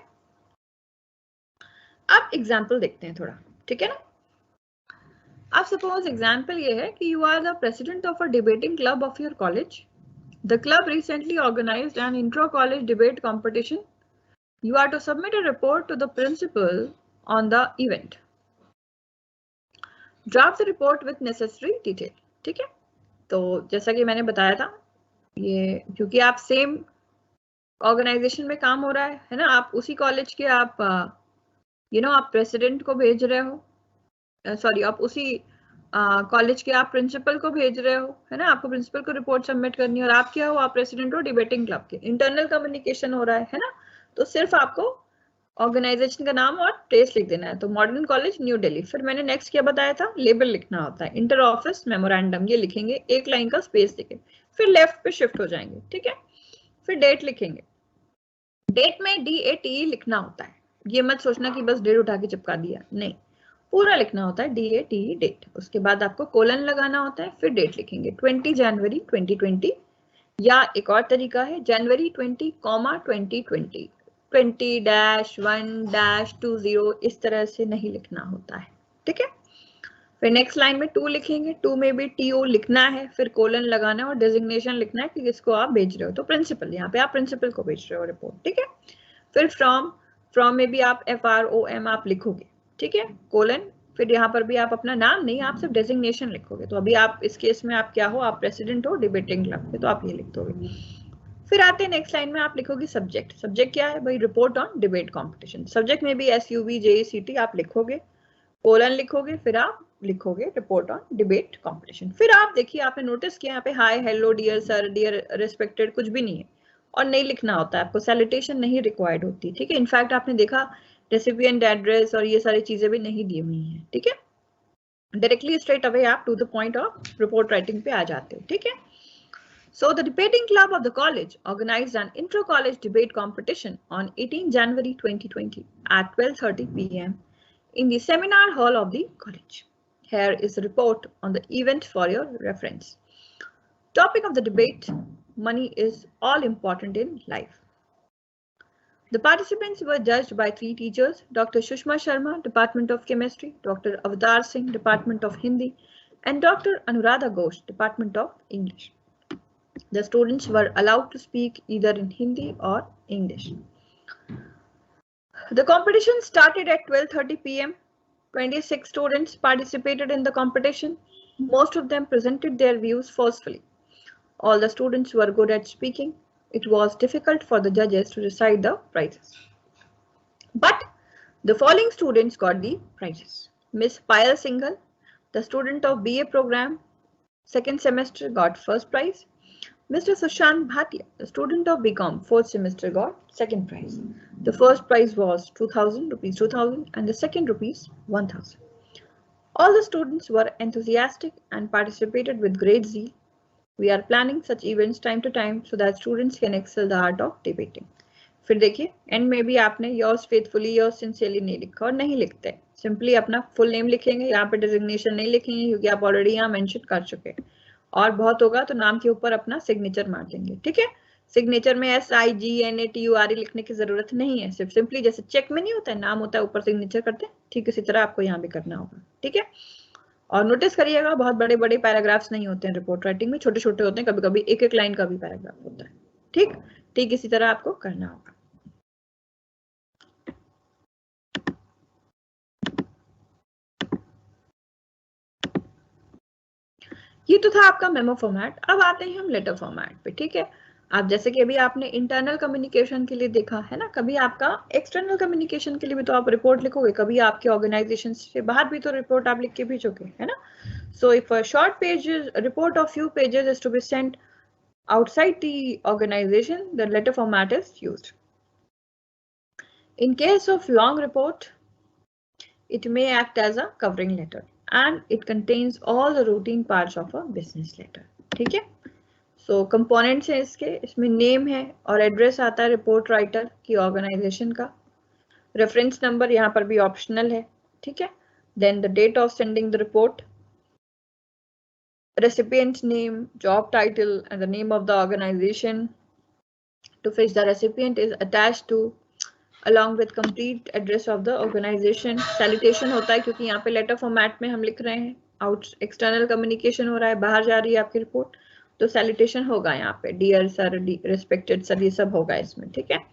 अब एग्जाम्पल देखते हैं थोड़ा, ठीक है ना। अब सपोज एग्जाम्पल ये है कि you are the president of a debating club of your college. The club recently organized an intra college debate competition. You are to submit a report to the principal on the event. Draft the report with necessary detail, ठीक है। तो जैसा कि मैंने बताया था, ये क्योंकि आप सेम ऑर्गेनाइजेशन में काम हो रहा है ना, आप उसी कॉलेज के आप आप प्रेसिडेंट को भेज रहे हो, सॉरी आप उसी कॉलेज के आप प्रिंसिपल को भेज रहे हो, है ना। आपको प्रिंसिपल को रिपोर्ट सबमिट करनी है, और आप क्या हो, आप प्रेसिडेंट हो डिबेटिंग क्लब के, इंटरनल कम्युनिकेशन हो रहा है ना। तो सिर्फ आपको ऑर्गेनाइजेशन का नाम और प्लेस लिख देना है। तो मॉडर्न कॉलेज न्यू दिल्ली। फिर मैंने नेक्स्ट क्या बताया था, लेबल लिखना होता है, इंटर ऑफिस मेमोरेंडम, ये लिखेंगे, एक लाइन का स्पेस देके, फिर लेफ्ट पे शिफ्ट हो जाएंगे, ठीक है। फिर डेट लिखेंगे, डेट में DATE लिखना होता है, ये मत सोचना कि बस डेट उठा के चिपका दिया, नहीं, पूरा लिखना होता है DATE डेट। उसके बाद आपको कोलन लगाना होता है, फिर डेट लिखेंगे 20 जनवरी 2020, या एक और तरीका है जनवरी 20, 2020, 20-1-20, इस तरह से नहीं लिखना होता है, ठीक है। फिर नेक्स्ट लाइन में 2 लिखेंगे, 2 में भी TO लिखना है, फिर कोलन लगाना है और डेजिग्नेशन लिखना है कि किसको आप भेज रहे हो, तो प्रिंसिपल, यहाँ पे आप प्रिंसिपल को भेज रहे हो रिपोर्ट, ठीक है। फिर फ्रॉम में भी आप FROM आप लिखोगे, ठीक है, कोलन, फिर यहाँ पर भी आप अपना नाम नहीं, आप सिर्फ डेजिग्नेशन लिखोगे। तो अभी आप इस केस में आप क्या हो, आप प्रेसिडेंट हो डिबेटिंग क्लब के, तो आप ये लिख दोगे। फिर आते हैं नेक्स्ट लाइन में, आप लिखोगे सब्जेक्ट। सब्जेक्ट क्या है भाई, report on debate competition. Subject में भी SUV JECT आप लिखोगे, कोलन लिखोगे, फिर आप लिखोगे रिपोर्ट ऑन डिबेट कॉम्पिटिशन। फिर आप देखिए, आपने नोटिस किया यहाँ पे hi, hello, dear sir, dear respected कुछ भी नहीं है, और नहीं लिखना होता है, आपको सैल्यूटेशन नहीं रिक्वायर्ड होती, ठीक है। इनफैक्ट आपने देखा रेसिपिएंट एड्रेस और ये सारी चीजें भी नहीं दी हुई हैं, ठीक है। डायरेक्टली स्ट्रेट अवे आप to the point of report writing पे आ जाते हो, ठीक है। So the debating club of the college organized an inter-college debate competition on 18 January 2020 at 12:30 p.m. in the seminar hall of the college. Here is a report on the event for your reference. Topic of the debate: money is all important in life. The participants were judged by 3 teachers: Dr. Shushma Sharma, Department of Chemistry; Dr. Avtar Singh, Department of Hindi; and Dr. Anuradha Ghosh, Department of English. The students were allowed to speak either in Hindi or English. The competition started at 12:30 p.m. 26 students participated in the competition. Most of them presented their views forcefully. All the students were good at speaking. It was difficult for the judges to decide the prizes. But the following students got the prizes. Miss Payal Singhal, the student of BA program, second semester, got first prize. Mr. Sushant Bhatia, the student of BCom, 4th semester, got second prize. The first prize was 2,000 rupees, 2,000, and the second rupees 1,000. All the students were enthusiastic and participated with great zeal. We are planning such events time to time so that students can excel the art of debating. फिर देखिए and में भी आपने yours faithfully yours sincerely नहीं लिखा और नहीं लिखते, सिंपली अपना फुल नेम लिखेंगे, यहाँ पे डिजिग्नेशन नहीं लिखेंगे क्योंकि आप ऑलरेडी यहाँ मेंशन कर चुके हैं, और बहुत होगा तो नाम के ऊपर अपना सिग्नेचर मार देंगे। ठीक है, सिग्नेचर में SIGNATURE लिखने की जरूरत नहीं है, सिर्फ सिंपली जैसे चेक में नहीं होता है नाम होता है ऊपर सिग्नेचर करते हैं, ठीक इसी तरह आपको यहाँ भी करना होगा। ठीक है, और नोटिस करिएगा बहुत बड़े बड़े पैराग्राफ्स नहीं होते हैं रिपोर्ट राइटिंग में, छोटे छोटे होते हैं, कभी कभी एक एक लाइन का भी पैराग्राफ होता है। ठीक, ठीक इसी तरह आपको करना होगा। ये तो था आपका मेमो फॉर्मेट। अब आते हैं हम लेटर फॉर्मेट पे। ठीक है, आप जैसे कि अभी आपने इंटरनल कम्युनिकेशन के लिए देखा है ना, कभी आपका एक्सटर्नल कम्युनिकेशन के लिए भी तो आप रिपोर्ट लिखोगे, कभी आपके ऑर्गेनाइजेशन से बाहर भी तो रिपोर्ट आप लिख के भेजोगे, है ना। सो if a short pages report of few pages is to be sent outside the organization, the letter format is used. In case of long report, it may act as a covering letter and it contains all the routine parts of a business letter. ठीक है, सो components है इसके, इसमें name है और address आता है report writer की ऑर्गेनाइजेशन का, रेफरेंस नंबर यहाँ पर भी ऑप्शनल है। ठीक है, then the date of sending the report, recipient name, job title and the name of the organization to which the recipient is attached to along with complete address of the organization. Salutation होता है क्योंकि यहाँ पे letter format में हम लिख रहे हैं, आउट एक्सटर्नल कम्युनिकेशन हो रहा है, बाहर जा रही है आपकी रिपोर्ट, तो सैल्यूटेशन होगा यहाँ पे, डियर सर, रिस्पेक्टेड सर, ये सब होगा इसमें। ठीक है,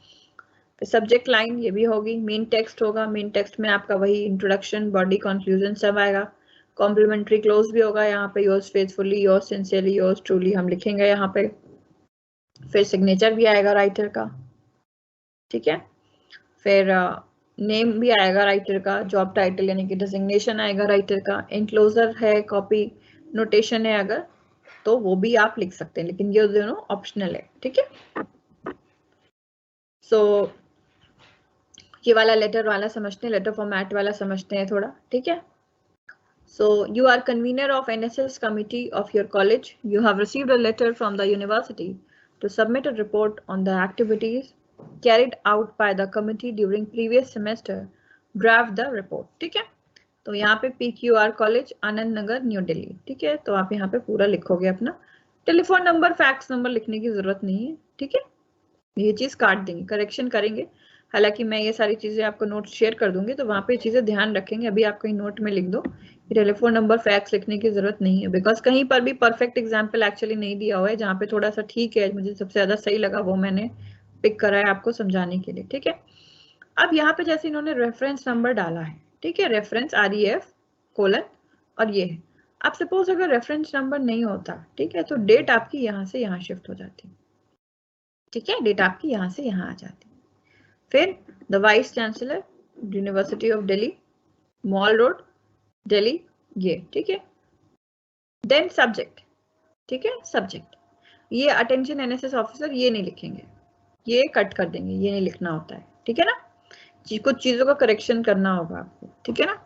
सब्जेक्ट लाइन ये भी होगी, मेन टेक्स्ट होगा, मेन टेक्स्ट में आपका वही इंट्रोडक्शन, बॉडी, कंक्लूजन सब आएगा, कॉम्प्लीमेंट्री क्लोज भी होगा यहाँ पे, yours faithfully, yours sincerely, yours truly हम लिखेंगे यहाँ पे, फिर सिग्नेचर भी आएगा राइटर का। ठीक है, फिर नेम भी आएगा राइटर का, जॉब टाइटल यानी कि डिजिग्नेशन आएगा राइटर का, एनक्लोजर है, कॉपी नोटेशन है अगर तो वो भी आप लिख सकते हैं, लेकिन ये दोनों ऑप्शनल है। ठीक है, सो ये वाला लेटर वाला समझते हैं, लेटर फॉर्मेट वाला समझते हैं थोड़ा। ठीक है, so you are convener of NSS committee of your college. You have received a letter from the university to submit a report on the activities carried out by the committee during previous semester. Draft the report. ठीक है, तो यहाँ पे PQR college Anand Nagar new Delhi. ठीक है, तो आप यहाँ पे पूरा लिखोगे अपना, टेलीफोन नंबर, फैक्स नंबर लिखने की जरूरत नहीं है। ठीक है, ये चीज काट देंगे, करेक्शन करेंगे, हालांकि मैं ये सारी चीजें आपको नोट शेयर कर दूंगी तो वहां पे चीजें ध्यान रखेंगे, अभी आप कहीं नोट में लिख दो, टेलीफोन नंबर फैक्स लिखने की जरूरत नहीं है, बिकॉज कहीं पर भी परफेक्ट एग्जाम्पल एक्चुअली नहीं दिया हुआ है, जहाँ पे थोड़ा सा ठीक है, मुझे सबसे ज्यादा सही लगा वो मैंने पिक करा है आपको समझाने के लिए। ठीक है, अब यहाँ पे जैसे इन्होंने रेफरेंस नंबर डाला है, ठीक है, रेफरेंस REF कोलन और ये है, अब सपोज अगर रेफरेंस नंबर नहीं होता, ठीक है, तो डेट आपकी यहाँ से यहाँ शिफ्ट हो जाती। ठीक है, डेट आपकी यहाँ से यहाँ आ जाती। फिर the vice chancellor university of Delhi, mall road, Delhi, ये। ठीक है, देन सब्जेक्ट। ठीक है, सब्जेक्ट ये अटेंशन NSS ऑफिसर, ये नहीं लिखेंगे, ये कट कर देंगे, ये नहीं लिखना होता है। ठीक है ना, कुछ चीजों का करेक्शन करना होगा आपको। ठीक है ना,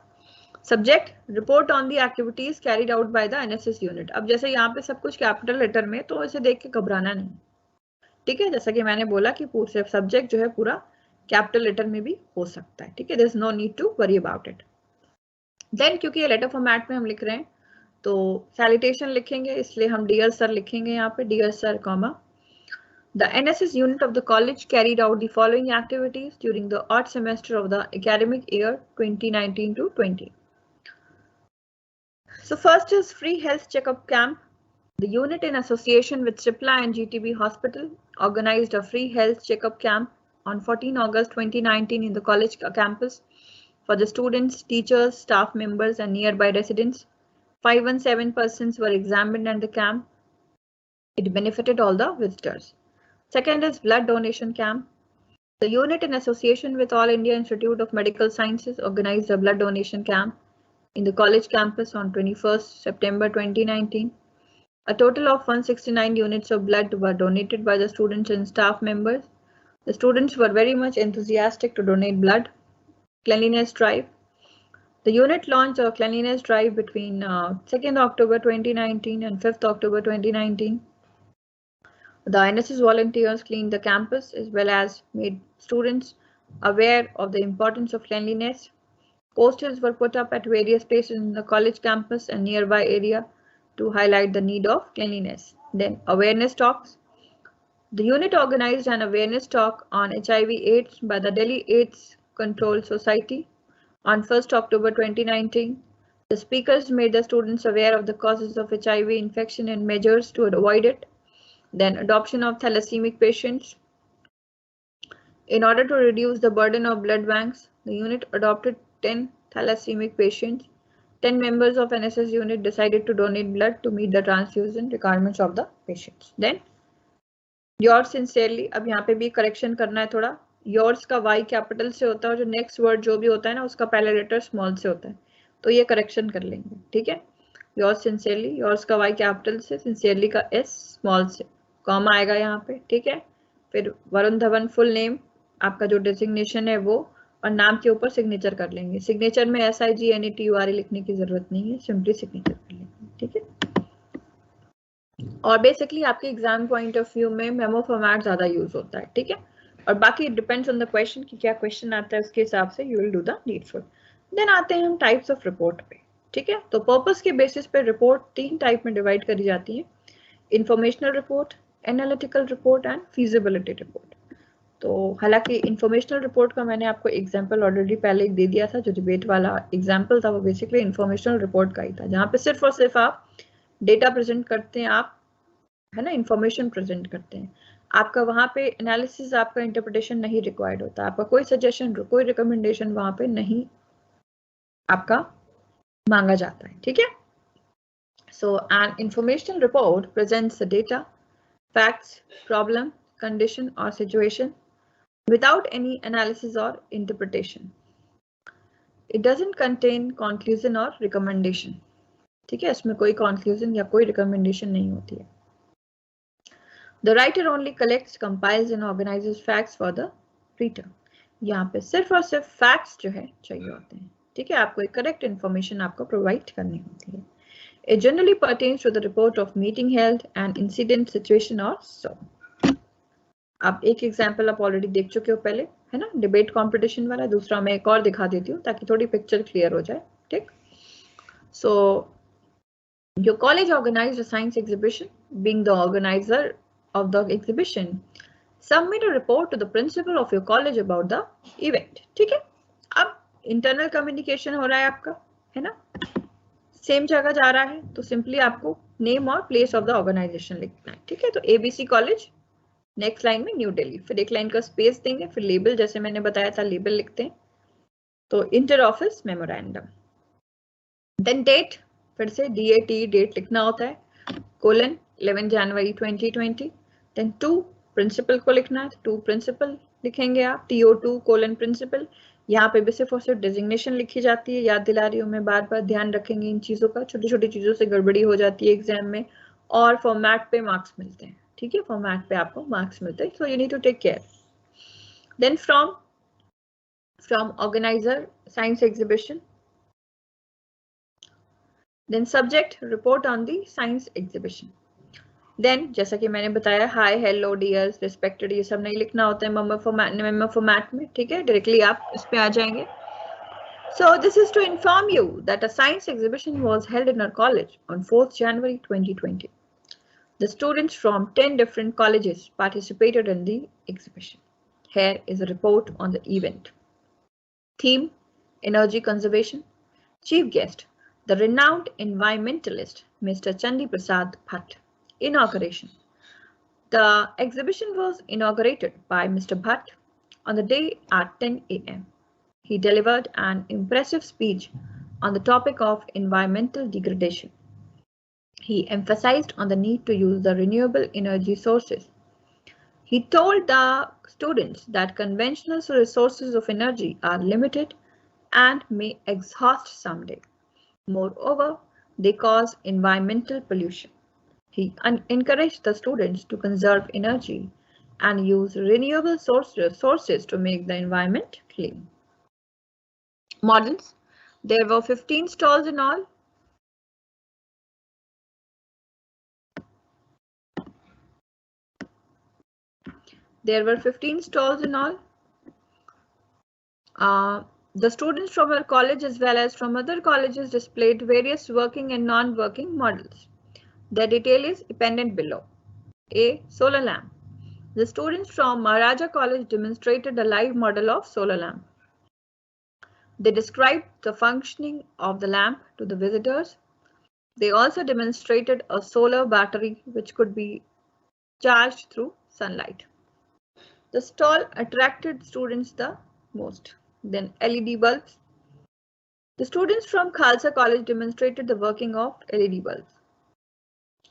subject report on the activities carried out by the NSS unit. अब जैसे यहाँ पे सब कुछ कैपिटल लेटर में, तो इसे देख के घबराना नहीं। ठीक है, जैसा कि मैंने बोला कि पूरे सब्जेक्ट जो है पूरा कैपिटल लेटर में भी हो सकता है। ठीक है, there is no need to worry about it. Then क्योंकि ये लेटर फॉर्मेट में हम लिख रहे हैं तो सैल्यूटेशन लिखेंगे, इसलिए हम डियर सर लिखेंगे यहाँ पे, dear sir comma the NSS unit of the college carried out the following activities during the odd semester of the academic year 2019 to 20. So first is free health checkup camp. The unit in association with Cipla and GTB Hospital organized a free health checkup camp on 14 August 2019 in the college campus for the students, teachers, staff members and nearby residents. 517 persons were examined at the camp. It benefited all the visitors. Second is blood donation camp. The unit in association with All India Institute of Medical Sciences organized a blood donation camp in the college campus on 21st September 2019. A total of 169 units of blood were donated by the students and staff members. The students were very much enthusiastic to donate blood. Cleanliness drive. The unit launched a cleanliness drive between 2nd October 2019 and 5th October 2019. The NSS volunteers cleaned the campus as well as made students aware of the importance of cleanliness. Posters were put up at various places in the college campus and nearby area to highlight the need of cleanliness. Then awareness talks. The unit organized an awareness talk on HIV/AIDS by the Delhi AIDS Control Society on 1st October 2019. The speakers made the students aware of the causes of HIV infection and measures to avoid it. Then adoption of thalassaemic patients. In order to reduce the burden of blood banks, the unit adopted 10 thalassaemic patients. 10 members of NSS unit decided to donate blood to meet the transfusion requirements of the patients. Then yours sincerely, अब यहाँ पे भी correction करना है थोड़ा. yours का y capital से होता है और जो नेक्स्ट वर्ड जो भी होता है ना उसका पहला लेटर स्मॉल से होता है, तो ये करेक्शन कर लेंगे. ठीक है. yours sincerely, yours का y कैपिटल से, sincerely का s स्मॉल से, कॉमा आएगा यहाँ पे. ठीक है. फिर वरुण धवन फुल नेम, आपका जो डेजिग्नेशन है वो, और नाम के ऊपर सिग्नेचर कर लेंगे. सिग्नेचर में SIGNETURE लिखने की जरूरत नहीं है, सिंपली सिग्नेचर कर लेंगे. ठीक है. और बेसिकली आपके एग्जाम पॉइंट ऑफ व्यू में मेमो फॉर्मेट ज्यादा यूज होता है. ठीक है. और बाकी it depends on the question कि क्या क्वेश्चन आता है, उसके हिसाब से you will do the needful. Then आते हैं हम टाइप्स ऑफ रिपोर्ट पे. ठीक है. तो पर्पस के बेसिस पे रिपोर्ट 3 टाइप में डिवाइड करी जाती है: informational report, analytical report and feasibility report. तो हालांकि इंफॉर्मेशनल रिपोर्ट का मैंने आपको एग्जांपल ऑलरेडी पहले दे दिया था, जो डिबेट वाला एग्जांपल था वो बेसिकली इंफॉर्मेशनल रिपोर्ट का ही था, जहाँ पे सिर्फ और सिर्फ आप डेटा प्रेजेंट करते हैं, आप है ना इंफॉर्मेशन प्रेजेंट करते हैं. आपका वहां पे एनालिसिस, आपका इंटरप्रिटेशन नहीं रिक्वायर्ड होता, आपका कोई सजेशन, कोई रिकमेंडेशन वहां पे नहीं आपका मांगा जाता है. ठीक है. So an informational report presents the data, facts, problem, condition और situation without any analysis or interpretation. It doesn't contain conclusion or recommendation. ठीक है. इसमें कोई conclusion या कोई recommendation नहीं होती है. The writer only collects, compiles and organizes facts for the reader. यहाँ पे सिर्फ और सिर्फ facts जो है चाहिए होते हैं. ठीक है. आपको एक correct information आपको provide करनी होती है. It generally pertains to the report of meeting held, an incident, situation or so. आप एक एग्जाम्पल आप ऑलरेडी देख चुके हो पहले, है ना, डिबेट कंपटीशन वाला. दूसरा मैं एक और दिखा देती हूँ ताकि थोड़ी पिक्चर क्लियर हो जाए. ठीक. So your college organized a science exhibition. Being the organizer of the exhibition, submit a report to the principal of your college about the event. ठीक है. अब इंटरनल कम्युनिकेशन हो रहा है आपका, है ना, सेम जगह जा रहा है, तो सिंपली आपको नेम और प्लेस ऑफ द ऑर्गेनाइजेशन लिखना है. ठीक है. तो ABC कॉलेज, नेक्स्ट लाइन में न्यू दिल्ली, फिर एक लाइन का स्पेस देंगे, फिर लेबल जैसे मैंने बताया था लेबल लिखते हैं, तो inter office memorandum. Then date, फिर से DAT डेट लिखना होता है, कोलन 11 जनवरी 2020. देन टू प्रिंसिपल को लिखना है, टू प्रिंसिपल लिखेंगे आप, TO2 कोलन प्रिंसिपल. यहाँ पे भी सिर्फ और सिर्फ डेजिग्नेशन लिखी जाती है, याद दिला रही हूँ मैं बार बार, ध्यान रखेंगे इन चीजों का, छोटी छोटी चीजों से गड़बड़ी हो जाती है एग्जाम में, और फॉर्मेट पे मार्क्स मिलते हैं. ठीक है. फॉर्मेट पे आपको मार्क्स मिलते हैं, so you need to take care. Then from organizer science exhibition. Then subject, report on the science exhibition. Then जैसा कि मैंने बताया, हाय, हेलो, डियर्स, रिस्पेक्टेड, ये सब नहीं लिखना होता है मेमो फॉर्मेट में. ठीक है. डायरेक्टली आप इस पे आ जाएंगे. So this is to inform you that a science exhibition was held in our college on 4th January 2020. The students from 10 different colleges participated in the exhibition. Here is a report on the event. Theme: energy conservation. Chief guest: the renowned environmentalist Mr. Chandi Prasad Bhatt. Inauguration. The exhibition was inaugurated by Mr. Bhatt on the day at 10 a.m. He delivered an impressive speech on the topic of environmental degradation. He emphasized on the need to use the renewable energy sources. He told the students that conventional resources of energy are limited and may exhaust someday. Moreover, they cause environmental pollution. He encouraged the students to conserve energy and use renewable sources to make the environment clean. Models. There were 15 stalls in all. There were 15 stalls in all. The students from our college as well as from other colleges displayed various working and non-working models. The detail is appended below. A. Solar lamp. The students from Maharaja College demonstrated a live model of solar lamp. They described the functioning of the lamp to the visitors. They also demonstrated a solar battery which could be charged through sunlight. The stall attracted students the most. Then LED bulbs. The students from Khalsa College demonstrated the working of LED bulbs.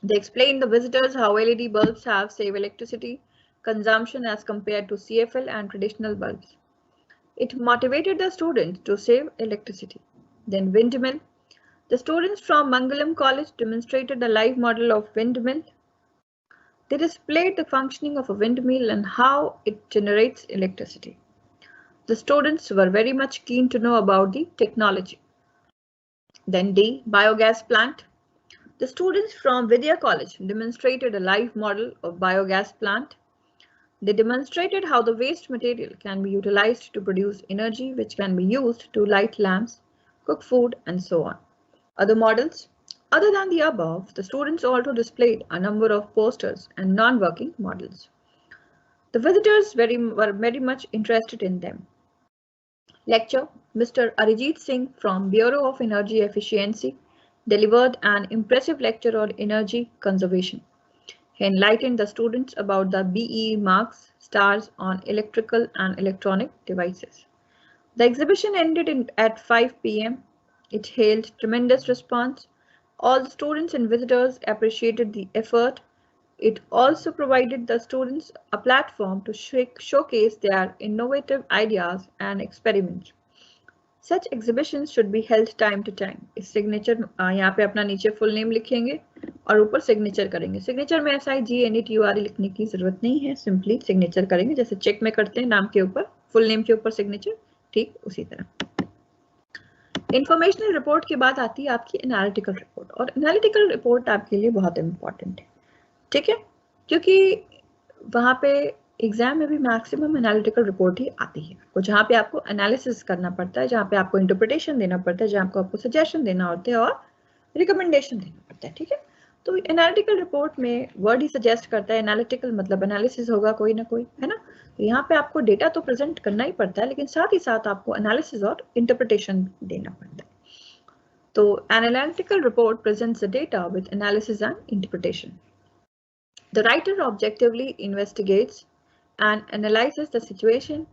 They explained the visitors how LED bulbs have saved electricity consumption as compared to CFL and traditional bulbs. It motivated the students to save electricity. Then windmill. The students from Mangalam College demonstrated a live model of windmill. They displayed the functioning of a windmill and how it generates electricity. The students were very much keen to know about the technology. Then D. Biogas plant. The students from Vidya College demonstrated a live model of biogas plant. They demonstrated how the waste material can be utilized to produce energy which can be used to light lamps, cook food, and so on. Other models. Other than the above, the students also displayed a number of posters and non-working models. The visitors were very much interested in them. Lecture. Mr. Arijit Singh from Bureau of Energy Efficiency delivered an impressive lecture on energy conservation. He enlightened the students about the BEE marks, stars on electrical and electronic devices. The exhibition ended at 5 p.m. It hailed tremendous response. All the students and visitors appreciated the effort. It also provided the students a platform to showcase their innovative ideas and experiments. Such exhibitions should be held time to time. इस signature यहाँ पे अपना नीचे full name लिखेंगे और ऊपर signature करेंगे. Signature में ऐसा है GNETURE लिखने की जरूरत नहीं है, सिंपली सिग्नेचर करेंगे जैसे चेक में करते हैं नाम के ऊपर फुल नेम के ऊपर सिग्नेचर, ठीक उसी तरह. इंफॉर्मेशनल रिपोर्ट के बाद आती है आपकी एनालिटिकल रिपोर्ट और एनालिटिकल रिपोर्ट आपके लिए बहुत इंपॉर्टेंट है, ठीक है, क्योंकि वहां पे एग्जाम में भी मैक्सिमम एनालिटिकल रिपोर्ट ही आती है, जहाँ पे आपको एनालिसिस करना पड़ता है, जहाँ पे आपको इंटरप्रिटेशन देना पड़ता है, जहाँ पे आपको सजेशन देना होता है और रिकमेंडेशन देना पड़ता है, ठीक है. तो एनालिटिकल रिपोर्ट में वर्ड ही सजेस्ट करता है, एनालिटिकल मतलब एनालिसिस होगा कोई ना कोई, है ना. तो यहाँ पे आपको डेटा तो प्रेजेंट करना ही पड़ता है, लेकिन साथ ही साथ आपको एनालिसिस और इंटरप्रिटेशन देना पड़ता है. तो an analytical report presents the data with analysis and interpretation. The writer objectively investigates and analyzes the situation,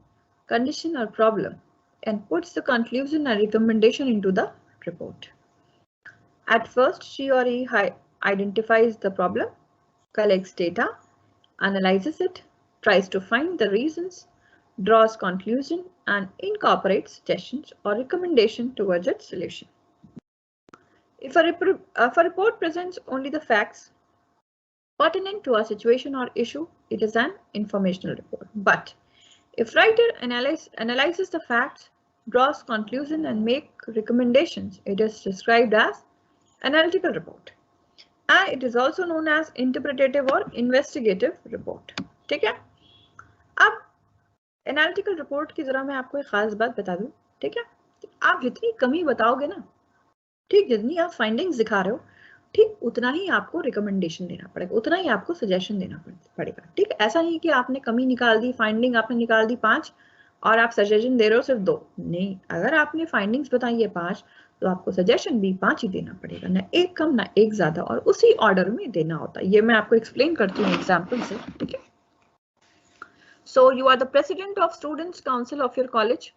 condition or problem and puts the conclusion and recommendation into the report. At first, she or he identifies the problem, collects data, analyzes it, tries to find the reasons, draws conclusion and incorporates suggestions or recommendation towards its solution. If a report presents only the facts pertinent to a situation or issue, it is an informational report. But if writer analyzes the facts, draws conclusion and make recommendations, it is described as analytical report. And it is also known as interpretative or investigative report. ठीक है. अब analytical report की जरा मैं आपको एक खास बात बता दूं, ठीक है. आप जितनी कमी बताओगे ना, ठीक, जितनी आप फाइंडिंग्स दिखा रहे हो, ठीक उतना ही आपको रिकमेंडेशन देना पड़ेगा, उतना ही आपको सजेशन देना पड़ेगा, ठीक. ऐसा नहीं कि आपने कमी निकाल दी, फाइंडिंग आपने निकाल दी 5 और आप सजेशन दे रहे हो सिर्फ 2. नहीं, अगर आपने फाइंडिंग्स बताई है 5 तो आपको सजेशन भी 5 ही देना पड़ेगा, ना एक कम ना एक ज्यादा, और उसी ऑर्डर में देना होता है. ये मैं आपको एक्सप्लेन करती हूँ एग्जाम्पल से, ठीक है. So you are the president of Students' Council of your college.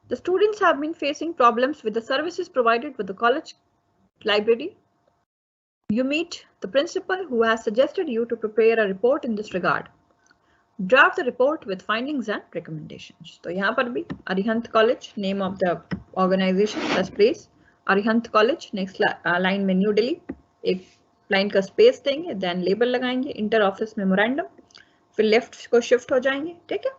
The students have been facing problems with the services provided with the college library. You meet the principal who has suggested you to prepare a report in this regard. Draft the report with findings and recommendations. तो यहाँ पर भी Arihant College, name of the organization plus place, Arihant College, next line में New Delhi, एक line का space देंगे, then label लगाएंगे, inter office memorandum, फिर left को shift हो जाएंगे, ठीक है.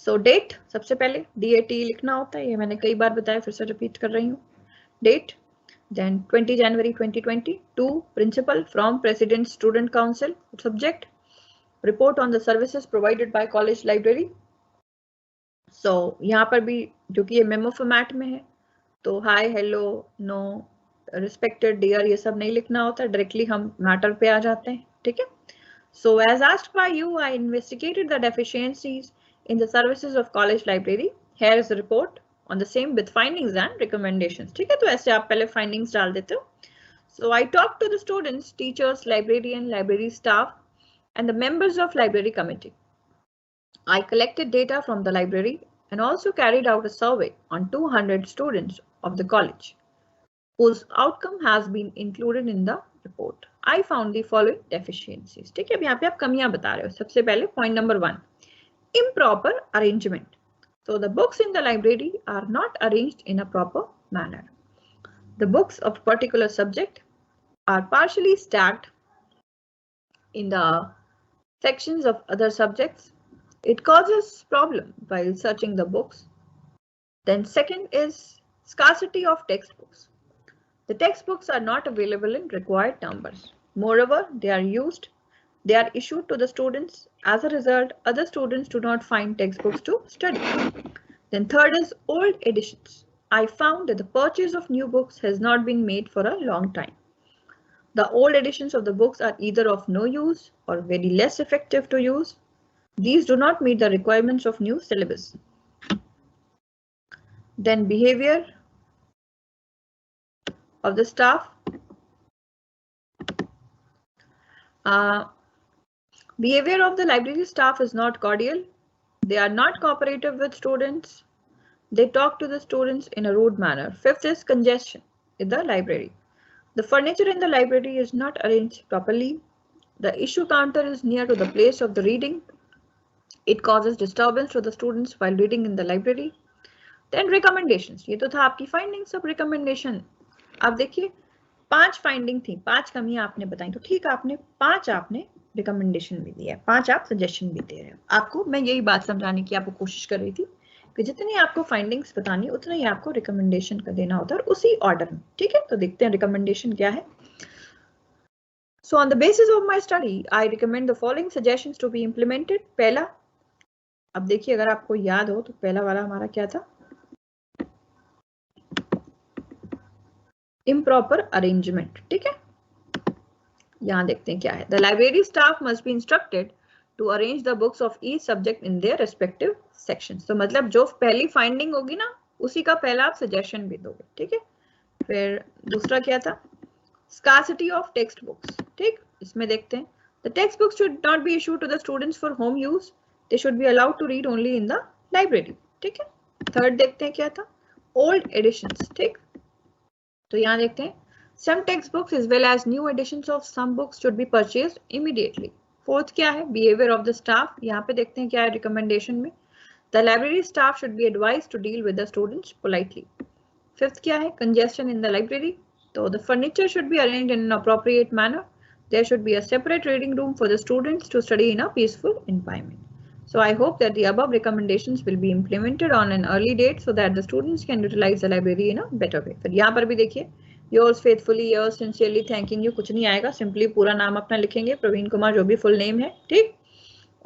So date सबसे पहले DAT लिखना होता है, ये मैंने कई बार बताया, फिर से repeat कर रही हूँ. Date, then 20 January 2020, to principal from President Student Council, subject report on the services provided by college library. So यहाँ पर भी जो कि ये मेमो फॉर्मेट में है, तो हाय, हेलो, नो, रिस्पेक्टेड, डियर, ये सब नहीं लिखना होता, डायरेक्टली हम मैटर पे आ जाते हैं, ठीक है. So as asked by you, I investigated the deficiencies in the services of college library. Here is the report on the same with findings and recommendations. ठीक है, तो ऐसे आप पहले findings डाल देते हो. So I talked to the students, teachers, librarian, library staff, and the members of library committee. I collected data from the library and also carried out a survey on 200 students of the college, whose outcome has been included in the report. I found the following deficiencies. ठीक है, अब यहाँ पे आप कमियां बता रहे हो. सबसे पहले point number 1, improper arrangement. So the books in the library are not arranged in a proper manner. The books of particular subject are partially stacked in the sections of other subjects. It causes problem while searching the books. Then second is scarcity of textbooks. The textbooks are not available in required numbers. Moreover, they are issued to the students. As a result, other students do not find textbooks to study. Then third is old editions. I found that the purchase of new books has not been made for a long time. The old editions of the books are either of no use or very less effective to use. These do not meet the requirements of new syllabus. Then behavior of the staff. Behavior of the library staff is not cordial. They are not cooperative with students. They talk to the students in a rude manner. Fifth is congestion in the library. The furniture in the library is not arranged properly. The issue counter is near to the place of the reading. It causes disturbance to the students while reading in the library. Then recommendations. ये तो था आपकी findings. अब recommendation. अब देखिए 5 finding थी, 5 कमियां आपने बताई, तो ठीक आपने 5 आपने recommendation भी दिया है, 5 आप suggestion भी दे रहे हो. आपको मैं यही बात समझाने की आपको कोशिश कर रही थी कि जितनी आपको findings बतानी उतना ही आपको recommendation का देना होता है, और उसी order में. ठीक है, तो देखते हैं recommendation क्या है. So on the basis of my study, I recommend the following suggestions to be implemented. पहला, अब देखिए अगर आपको याद हो तो पहला वाला हमारा क्या था, improper arrangement. ठीक है, यहां देखते हैं क्या है. The library staff must be instructed to arrange the books of each subject in their respective sections. तो मतलब जो पहली finding होगी ना, उसी का पहला आप suggestion भी दोगे. ठीक है, फिर दूसरा क्या था, scarcity of textbooks. ठीक, इसमें देखते हैं the textbooks should not be issued to the students for home use. They should be allowed to read only in the library. ठीक है, थर्ड देखते हैं क्या था, old editions. ठीक, तो यहाँ देखते हैं some textbooks as well as new editions of some books should be purchased immediately. Fourth क्या है, behavior of the staff. यहाँ पे देखते हैं क्या है recommendation में, the library staff should be advised to deal with the students politely. Fifth क्या है, congestion in the library. तो the furniture should be arranged in an appropriate manner. There should be a separate reading room for the students to study in a peaceful environment. So I hope that the above recommendations will be implemented on an early date so that the students can utilize the library in a better way. फिर यहाँ पर भी देखिए, yours faithfully, yours sincerely, thanking you, कुछ नहीं आएगा, simply पूरा नाम अपना लिखेंगे, प्रवीण कुमार जो भी full name है, ठीक,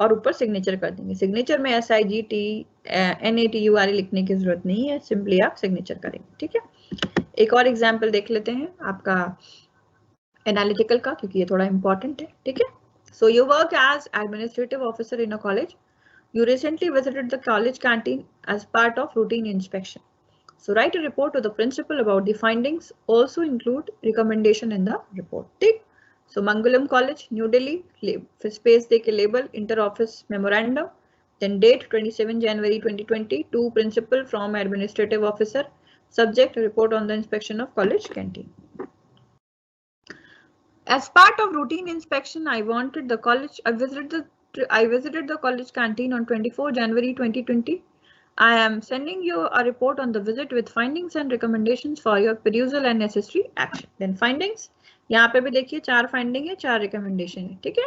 और ऊपर signature कर देंगे. signature में SIGNATURE लिखने की जरूरत नहीं है, simply आप signature करेंगे. ठीक है, एक और example देख लेते हैं आपका analytical का, क्योंकि ये थोड़ा important है. ठीक है, so you work as administrative officer in a college. You recently visited the college canteen as part of routine inspection. So write a report to the principal about the findings. Also include recommendation in the report. ठीक, so Mangalam College, New Delhi, फिर space देके label inter-office memorandum. Then date 27 January 2020 to principal from administrative officer. Subject report on the inspection of college canteen. As part of routine inspection, I visited the college canteen on 24 January 2020. I am sending you a report on the visit with findings and recommendations for your perusal and necessary action. Then findings, यहाँ पे भी देखिए 4 finding है, 4 recommendation है. ठीक है,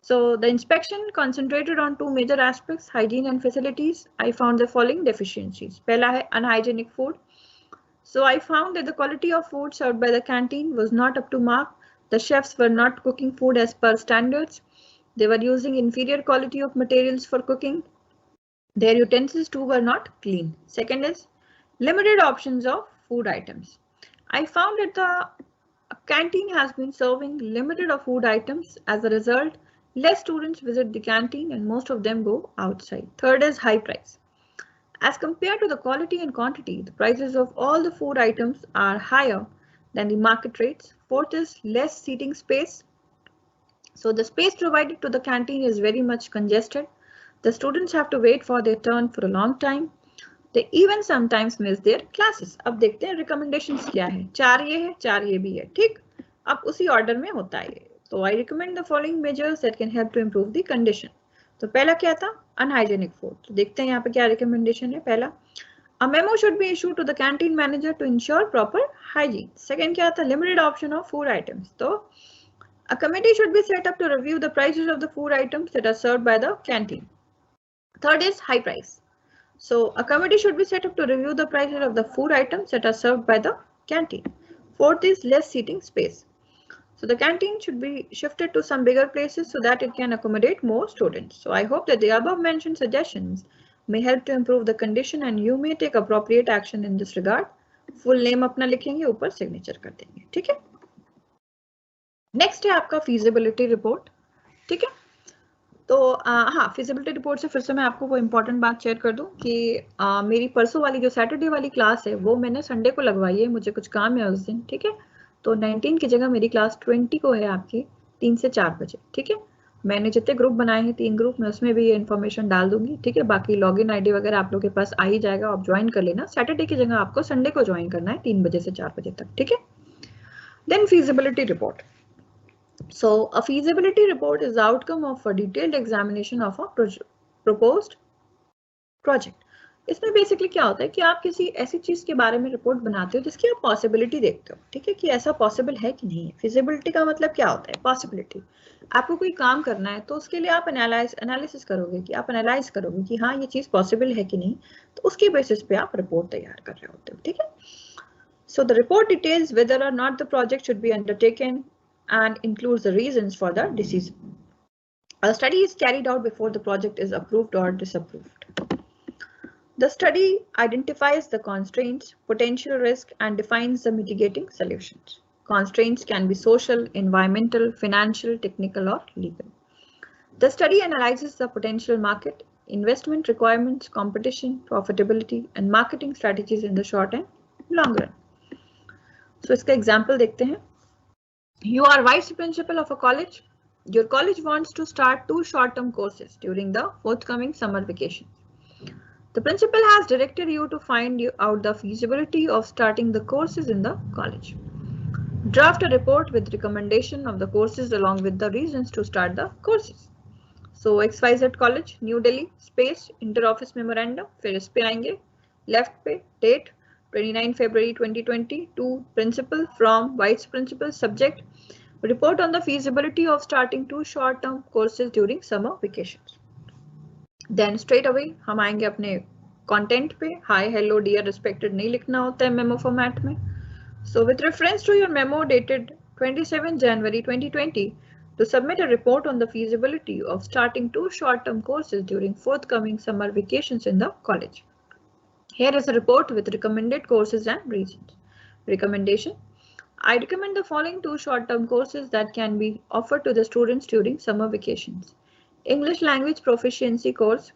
so the inspection concentrated on 2 major aspects, hygiene and facilities. I found the following deficiencies. पहला है unhygienic food. So I found that the quality of food served by the canteen was not up to mark. The chefs were not cooking food as per standards. They were using inferior quality of materials for cooking. Their utensils too were not clean. Second is limited options of food items. I found that the canteen has been serving limited of food items. As a result, less students visit the canteen and most of them go outside. Third is high price. As compared to the quality and quantity, the prices of all the food items are higher than the market rates. Fourth is less seating space. So the space provided to the canteen is very much congested. The students have to wait for their turn for a long time. They even sometimes miss their classes. अब देखते हैं recommendations क्या है. चार ये है, चार ये भी है, ठीक? अब उसी order में होता है ये. तो I recommend the following measures that can help to improve the condition. तो पहला क्या था? Unhygienic food. तो देखते हैं यहाँ पे क्या recommendation है. पहला, a memo should be issued to the canteen manager to ensure proper hygiene. Second क्या था? Limited option of food items. तो a committee should be set up to review the prices of the food items that are served by the canteen. Third is high price. So a committee should be set up to review the prices of the food items that are served by the canteen. Fourth is less seating space. So the canteen should be shifted to some bigger places so that it can accommodate more students. So I hope that the above mentioned suggestions may help to improve the condition and you may take appropriate action in this regard. Full name अपना लिखेंगे, ऊपर signature कर देंगे, ठीक है? Next है आपका feasibility report, ठीक है? तो हाँ, फिजिबिलिटी रिपोर्ट से फिर से मैं आपको वो इम्पोर्टेंट बात शेयर कर दूं कि मेरी परसों वाली जो सैटरडे वाली क्लास है वो मैंने संडे को लगवाई है, मुझे कुछ काम है उस दिन, ठीक है? तो 19 की जगह मेरी क्लास 20 को है आपकी 3 से 4 बजे, ठीक है? मैंने जितने ग्रुप बनाए हैं 3 ग्रुप में, उसमें भी ये इन्फॉर्मेशन डाल दूंगी, ठीक है? बाकी लॉगिन आईडी वगैरह आप लोग के पास आ ही जाएगा, आप ज्वाइन कर लेना. सैटरडे की जगह आपको संडे को ज्वाइन करना है 3 बजे से 4 बजे तक, ठीक है? Then feasibility report. So a feasibility report is the outcome of a detailed examination of a proposed project. इसमें बेसिकली क्या होता है कि आप किसी ऐसी चीज के बारे में रिपोर्ट बनाते हो जिसकी आप पॉसिबिलिटी देखते हो, ठीक है? कि ऐसा पॉसिबल है कि नहीं है. फिजिबिलिटी का मतलब क्या होता है? पॉसिबिलिटी. आपको कोई काम करना है तो उसके लिए आप एनालिसिस करोगे कि आप एनालाइज करोगे कि हाँ ये चीज पॉसिबल है कि नहीं, तो उसके बेसिस पे आप रिपोर्ट तैयार कर रहे होते हो, ठीक है? So the report details whether or not the project should be undertaken and includes the reasons for the decision. A study is carried out before the project is approved or disapproved. The study identifies the constraints, potential risk, and defines the mitigating solutions. Constraints can be social, environmental, financial, technical, or legal. The study analyzes the potential market, investment requirements, competition, profitability, and marketing strategies in the short and long run. So इसका example देखते हैं. You are vice principal of a college. Your college wants to start 2 short-term courses during the forthcoming summer vacation. The principal has directed you to find out the feasibility of starting the courses in the college. Draft a report with recommendation of the courses along with the reasons to start the courses. So XYZ College, New Delhi, space, inter-office memorandum, फिर इस पे आएंगे, left पे, date, 29 February 2020 to principal from vice principal, subject report on the feasibility of starting 2 short-term courses during summer vacations. Then straight away हम आएंगे अपने content पे. Hi, hello, dear, respected नहीं लिखना होता है memo format में. So with reference to your memo dated 27 January 2020 to submit a report on the feasibility of starting 2 short-term courses during forthcoming summer vacations in the college. Here is a report with recommended courses and reasons. Recommendation. I recommend the following 2 short-term courses that can be offered to the students during summer vacations. English language proficiency course,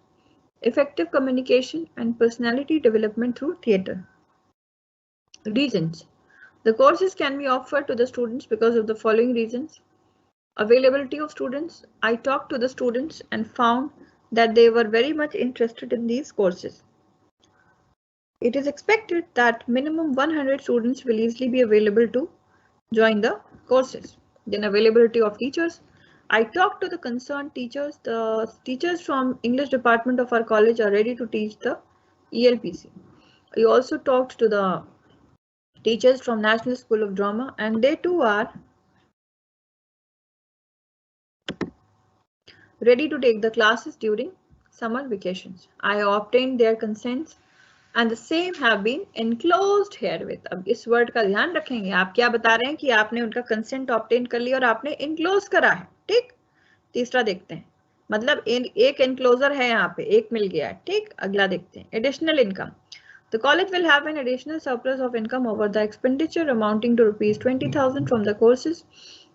effective communication and personality development through theatre. Reasons. The courses can be offered to the students because of the following reasons. Availability of students. I talked to the students and found that they were very much interested in these courses. It is expected that minimum 100 students will easily be available to join the courses. Then availability of teachers. I talked to the concerned teachers. The teachers from English department of our college are ready to teach the ELPC. I also talked to the teachers from National School of Drama and they too are ready to take the classes during summer vacations. I obtained their consents and the same have been enclosed herewith. अब इस word का ध्यान रखेंगे. आप क्या बता रहे हैं कि आपने उनका कंसेंट ऑब्टेन कर लिया और आपने enclose करा है, ठीक? तीसरा देखते हैं, मतलब एक एनक्लोजर है यहाँ पे, एक मिल गया है, ठीक। अगला देखते हैं, additional income. The college will have an additional surplus of income over the expenditure amounting to rupees 20,000 from the courses.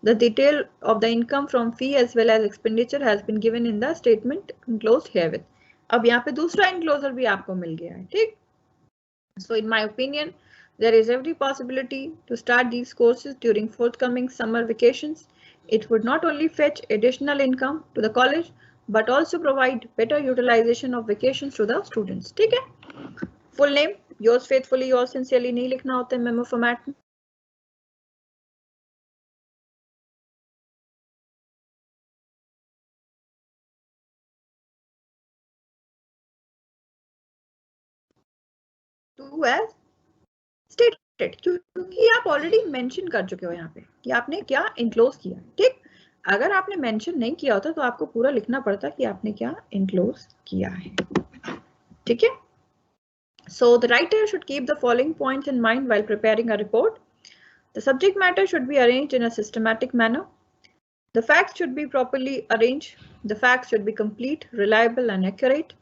The detail of the income from fee as well as expenditure has been given in the statement enclosed herewith. अब यहाँ पे दूसरा enclosure भी आपको मिल गया है, ठीक। So in my opinion, there is every possibility to start these courses during forthcoming summer vacations. It would not only fetch additional income to the college, but also provide better utilization of vacations to the students, ठीक है। Full name, yours faithfully yours sincerely नहीं लिखना होता है memo format में। To as stated, क्योंकि आप already mention कर चुके हो यहाँ पे कि आपने क्या इनक्लोज किया, ठीक। अगर आपने मेंशन नहीं किया होता तो आपको पूरा लिखना पड़ता कि आपने क्या इनक्लोज किया है, ठीक है। So the writer should keep the following points in mind while preparing a report. The subject matter should be arranged in a systematic manner. The facts should be properly arranged. The facts should be complete, reliable, and accurate.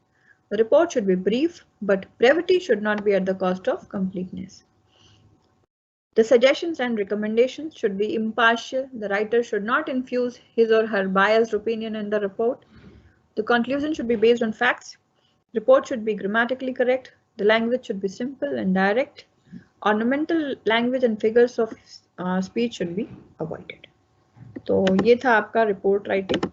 The report should be brief, but brevity should not be at the cost of completeness. The suggestions and recommendations should be impartial. The writer should not infuse his or her biased opinion in the report. The conclusion should be based on facts. Report should be grammatically correct. The language should be simple and direct. Ornamental language and figures of speech should be avoided. तो ये था आपका report writing.